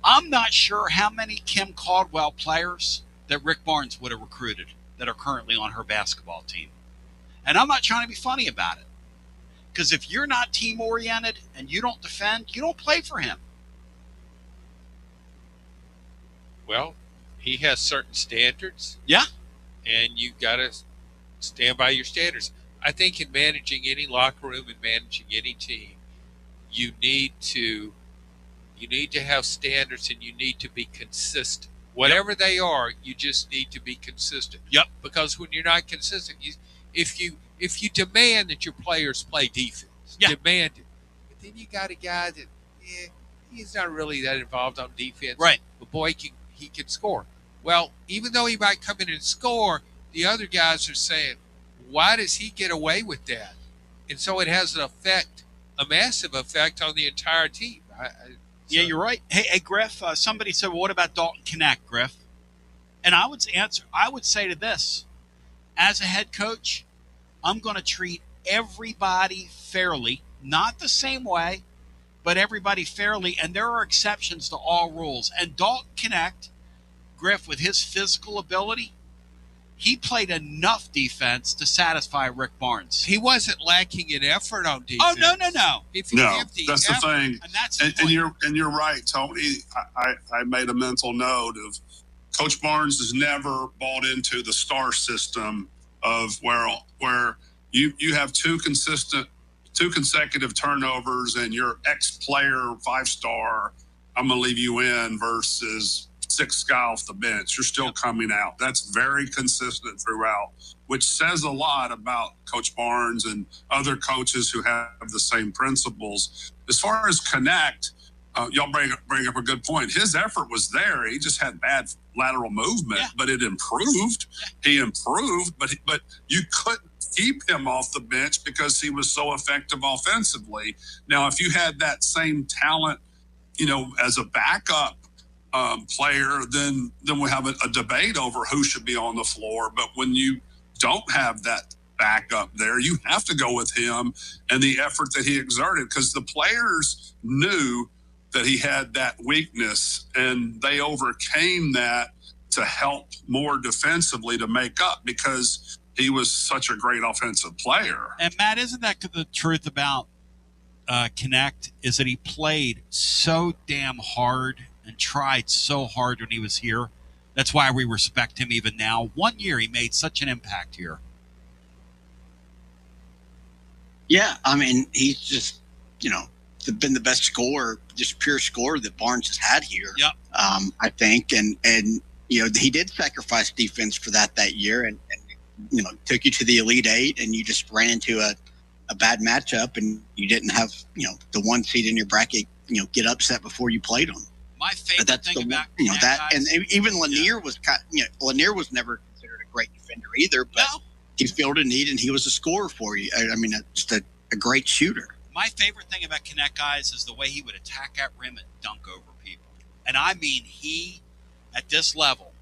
I'm not sure how many Kim Caldwell players that Rick Barnes would have recruited that are currently on her basketball team. And I'm not trying to be funny about it. Because if you're not team-oriented and you don't defend, you don't play for him. Well, he has certain standards. Yeah. And you got to stand by your standards. I think in managing any locker room and managing any team, you need to have standards and you need to be consistent. Whatever they are, you just need to be consistent. Yep. Because when you're not consistent, if you demand that your players play defense, demand it. But then you got a guy that he's not really that involved on defense. Right. But boy, he can score. Well, even though he might come in and score, the other guys are saying, why does he get away with that? And so it has a massive effect on the entire team. Yeah, you're right. Hey, Griff, somebody said, well, what about Dalton Knecht, Griff? And I would say to this, as a head coach, I'm going to treat everybody fairly, not the same way, but everybody fairly. And there are exceptions to all rules. And Dalton Knecht, Griff, with his physical ability, he played enough defense to satisfy Rick Barnes. He wasn't lacking in effort on defense. Oh, no. If that's the thing. And you're right, Tony. I made a mental note of Coach Barnes has never bought into the star system of where you have two consecutive turnovers and your ex-player 5-star, I'm going to leave you in versus 6 guy off the bench. You're still coming out. That's very consistent throughout, which says a lot about Coach Barnes and other coaches who have the same principles. As far as Knecht, y'all bring up a good point. His effort was there. He just had bad lateral movement, but it improved. He improved, but you couldn't keep him off the bench because he was so effective offensively. Now, if you had that same talent, as a backup player, then we have a debate over who should be on the floor. But when you don't have that backup there, you have to go with him and the effort that he exerted, because the players knew that he had that weakness and they overcame that to help more defensively to make up, because he was such a great offensive player. And Matt, isn't that the truth about Knecht, is that he played so damn hard and tried so hard when he was here. That's why we respect him even now. 1 year he made such an impact here. Yeah, I mean, he's just, been the best scorer, just pure scorer that Barnes has had here. Yep. I think. And he did sacrifice defense for that year and took you to the Elite Eight, and you just ran into a bad matchup and you didn't have, the 1 seed in your bracket, get upset before you played them. My favorite thing about that, and even Lanier was Lanier was never considered a great defender either, but he filled a need and he was a scorer for you. I mean, just a great shooter. My favorite thing about Knecht, guys, is the way he would attack at rim and dunk over people. And I mean, he, at this level,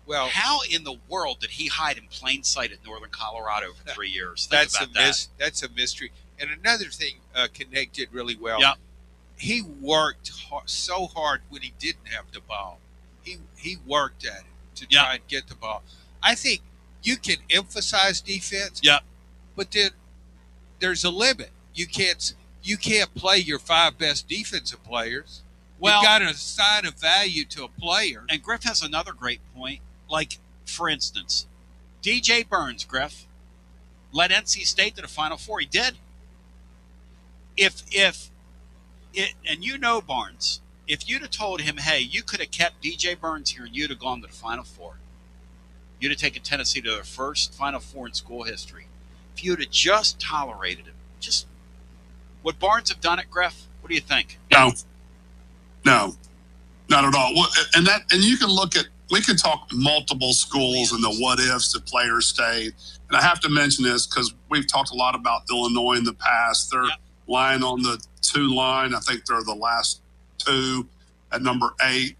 well, how in the world did he hide in plain sight at Northern Colorado for 3 years? That's a mystery. And another thing Knecht did really well. Yep. He worked so hard when he didn't have the ball. He worked at it to try and get the ball. I think you can emphasize defense, but then there's a limit. You can't play your 5 best defensive players. Well, you've got to assign a value to a player. And Griff has another great point. Like, for instance, DJ Burns, Griff, led NC State to the Final Four. He did. And Barnes, if you'd have told him, hey, you could have kept DJ Burns here and you'd have gone to the Final Four. You'd have taken Tennessee to their first Final Four in school history. If you'd have just tolerated him, would Barnes have done it, Griff? What do you think? No, not at all. Well, and you can we can talk multiple schools and the what ifs that players stayed. And I have to mention this because we've talked a lot about Illinois in the past. They're lying on the 2 line. I think they're the last 2 at number 8.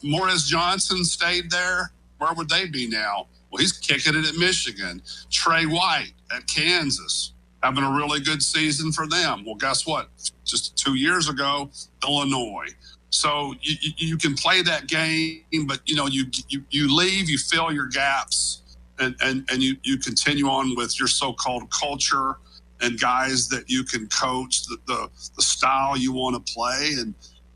Morris Johnson stayed there. Where would they be now? Well, he's kicking it at Michigan. Trey White at Kansas, having a really good season for them. Well, guess what? Just 2 years ago, Illinois. So you can play that game, but you leave, you fill your gaps, and you continue on with your so-called culture and guys that you can coach the style you want to play,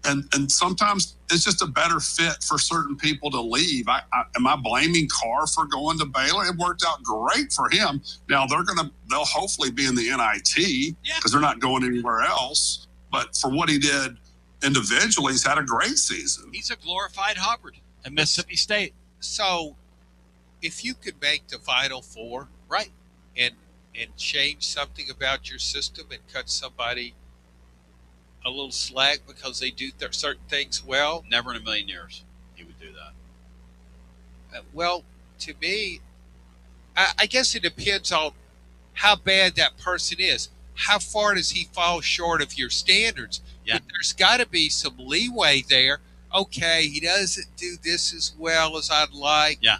and sometimes it's just a better fit for certain people to leave. Am I blaming Carr for going to Baylor? It worked out great for him. Now they'll hopefully be in the NIT because they're not going anywhere else. But for what he did individually, he's had a great season. He's a glorified Hubbard at Mississippi State. So if you could make the Final Four, right, and change something about your system and cut somebody a little slack because they do certain things well. Never in a million years he would do that. Well, to me, I guess it depends on how bad that person is. How far does he fall short of your standards? Yeah. But there's got to be some leeway there. Okay, he doesn't do this as well as I'd like. Yeah.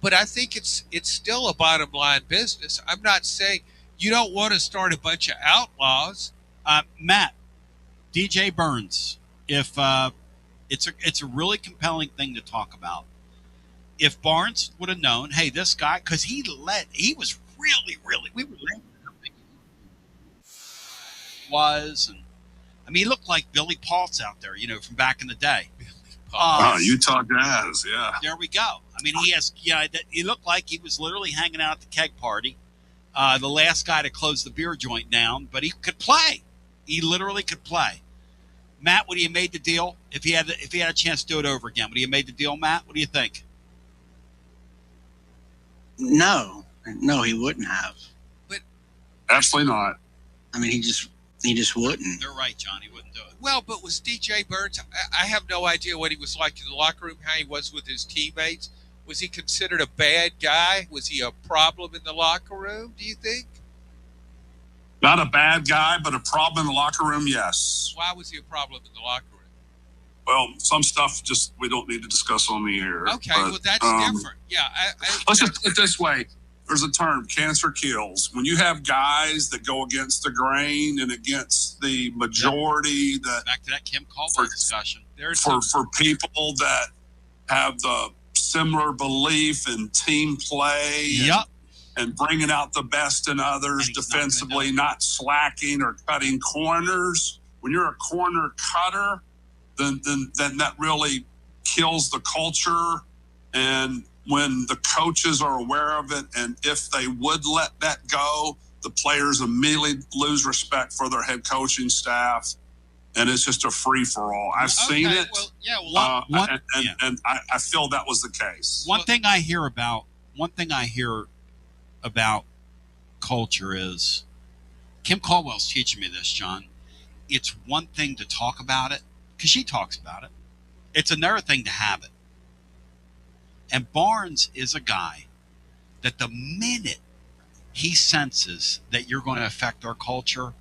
But I think it's still a bottom line business. I'm not saying you don't want to start a bunch of outlaws. Matt, DJ Burns, if it's a really compelling thing to talk about. If Barnes would have known, hey, this guy, because he was really, we were and I mean, he looked like Billy Paultz out there, from back in the day. Utah Jazz, yeah. There we go. I mean, he looked like he was literally hanging out at the keg party, the last guy to close the beer joint down, but he could play. He literally could play. Matt, would he have made the deal if he had a chance to do it over again? Would he have made the deal, Matt? What do you think? No, he wouldn't have. But absolutely not. I mean, he just wouldn't. They're right, John. He wouldn't do it. Well, but was DJ Burns? I have no idea what he was like in the locker room, how he was with his teammates. Was he considered a bad guy? Was he a problem in the locker room, do you think? Not a bad guy, but a problem in the locker room, yes. Why was he a problem in the locker room? Well, some stuff just we don't need to discuss on the air. Okay, but, well, that's different. Yeah. Let's just put it this way. There's a term, cancer kills. When you have guys that go against the grain and against the majority, that back to that Kim Caldwell discussion. For people that have the similar belief in team play and bringing out the best in others defensively, not slacking or cutting corners. When you're a corner cutter, then that really kills the culture. And when the coaches are aware of it, and if they would let that go, the players immediately lose respect for their head coaching staff, and it's just a free-for-all. I've seen it, and I feel that was the case. One thing I hear about culture is, Kim Caldwell's teaching me this, John. It's one thing to talk about it, because she talks about it. It's another thing to have it. And Barnes is a guy that the minute he senses that you're going to affect our culture,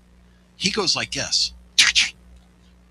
he goes like this.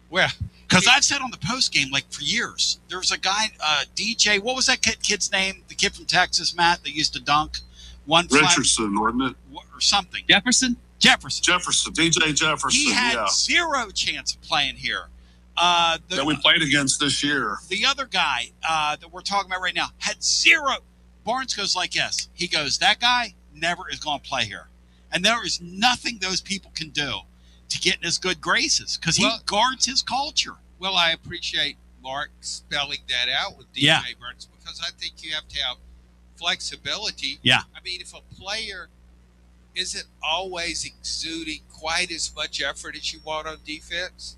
Well, because I've said on the post game, like for years, there was a guy, DJ. What was that kid's name? The kid from Texas, Matt, that used to dunk. Richardson, wasn't it? Or something. Jefferson. DJ Jefferson. He had zero chance of playing here. That we played against this year. The other guy that we're talking about right now had zero. Barnes goes like this. He goes, that guy never is going to play here. And there is nothing those people can do to get in his good graces because he guards his culture. Well, I appreciate Mark spelling that out with DJ Burns because I think you have to have flexibility. Yeah. I mean, if a player isn't always exuding quite as much effort as you want on defense,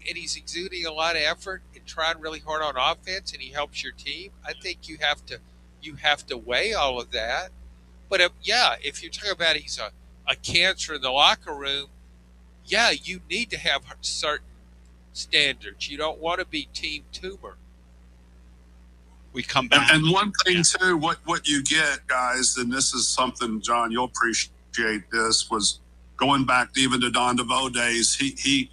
and he's exuding a lot of effort and trying really hard on offense, and he helps your team, I think you have to weigh all of that. But if you're talking about he's a cancer in the locker room, you need to have certain standards. You don't want to be team tumor. We come back. And one thing too, what you get, guys, and this is something, John, you'll appreciate this, was going back even to Don DeVoe days. He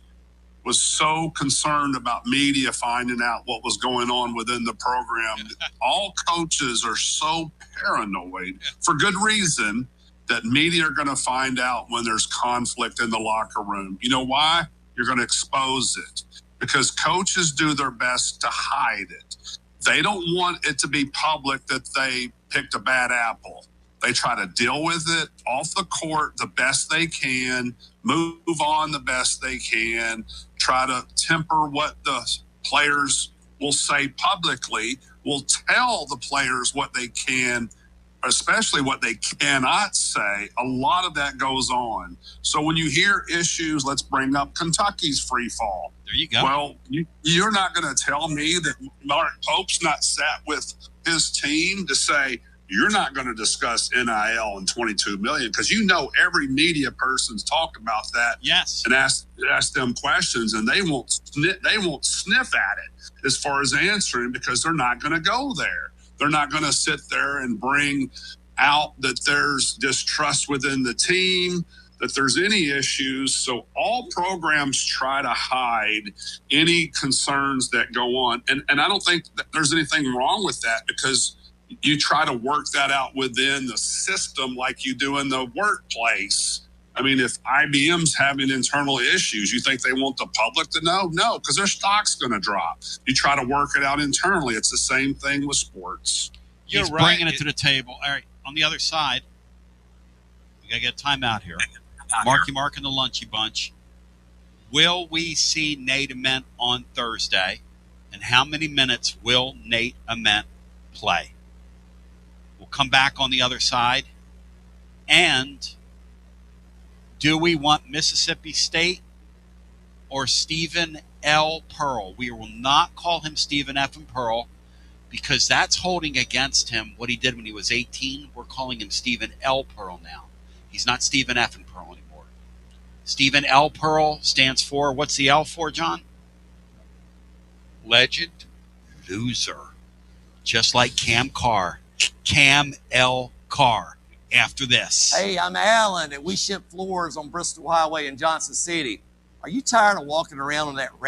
was so concerned about media finding out what was going on within the program. All coaches are so paranoid, for good reason, that media are going to find out when there's conflict in the locker room. You know why? You're going to expose it, because coaches do their best to hide it. They don't want it to be public that they picked a bad apple. They try to deal with it off the court the best they can, move on the best they can, try to temper what the players will say publicly, will tell the players what they can, especially what they cannot say. A lot of that goes on. So when you hear issues, let's bring up Kentucky's free fall. There you go. Well, you're not going to tell me that Mark Pope's not sat with his team to say, you're not going to discuss NIL and $22 million, because every media person's talked about that. Yes. And ask them questions, and they won't sniff at it as far as answering, because they're not going to go there. They're not going to sit there and bring out that there's distrust within the team, that there's any issues. So all programs try to hide any concerns that go on. And I don't think that there's anything wrong with that, because you try to work that out within the system like you do in the workplace. I mean, if IBM's having internal issues, you think they want the public to know? No, because their stock's going to drop. You try to work it out internally. It's the same thing with sports. He's bringing it to the table. All right, on the other side, we got to get a timeout here. Mark and the Lunchy Bunch. Will we see Nate Ament on Thursday? And how many minutes will Nate Ament play? We'll come back on the other side. And do we want Mississippi State or Stephen L. Pearl? We will not call him Stephen F. Pearl, because that's holding against him what he did when he was 18. We're calling him Stephen L. Pearl now. He's not Stephen F. Pearl anymore. Stephen L. Pearl stands for, what's the L for, John? Legend. Loser. Just like Cam Carr. Cam L. Carr. After this. Hey, I'm Alan, and we ship floors on Bristol Highway in Johnson City. Are you tired of walking around on that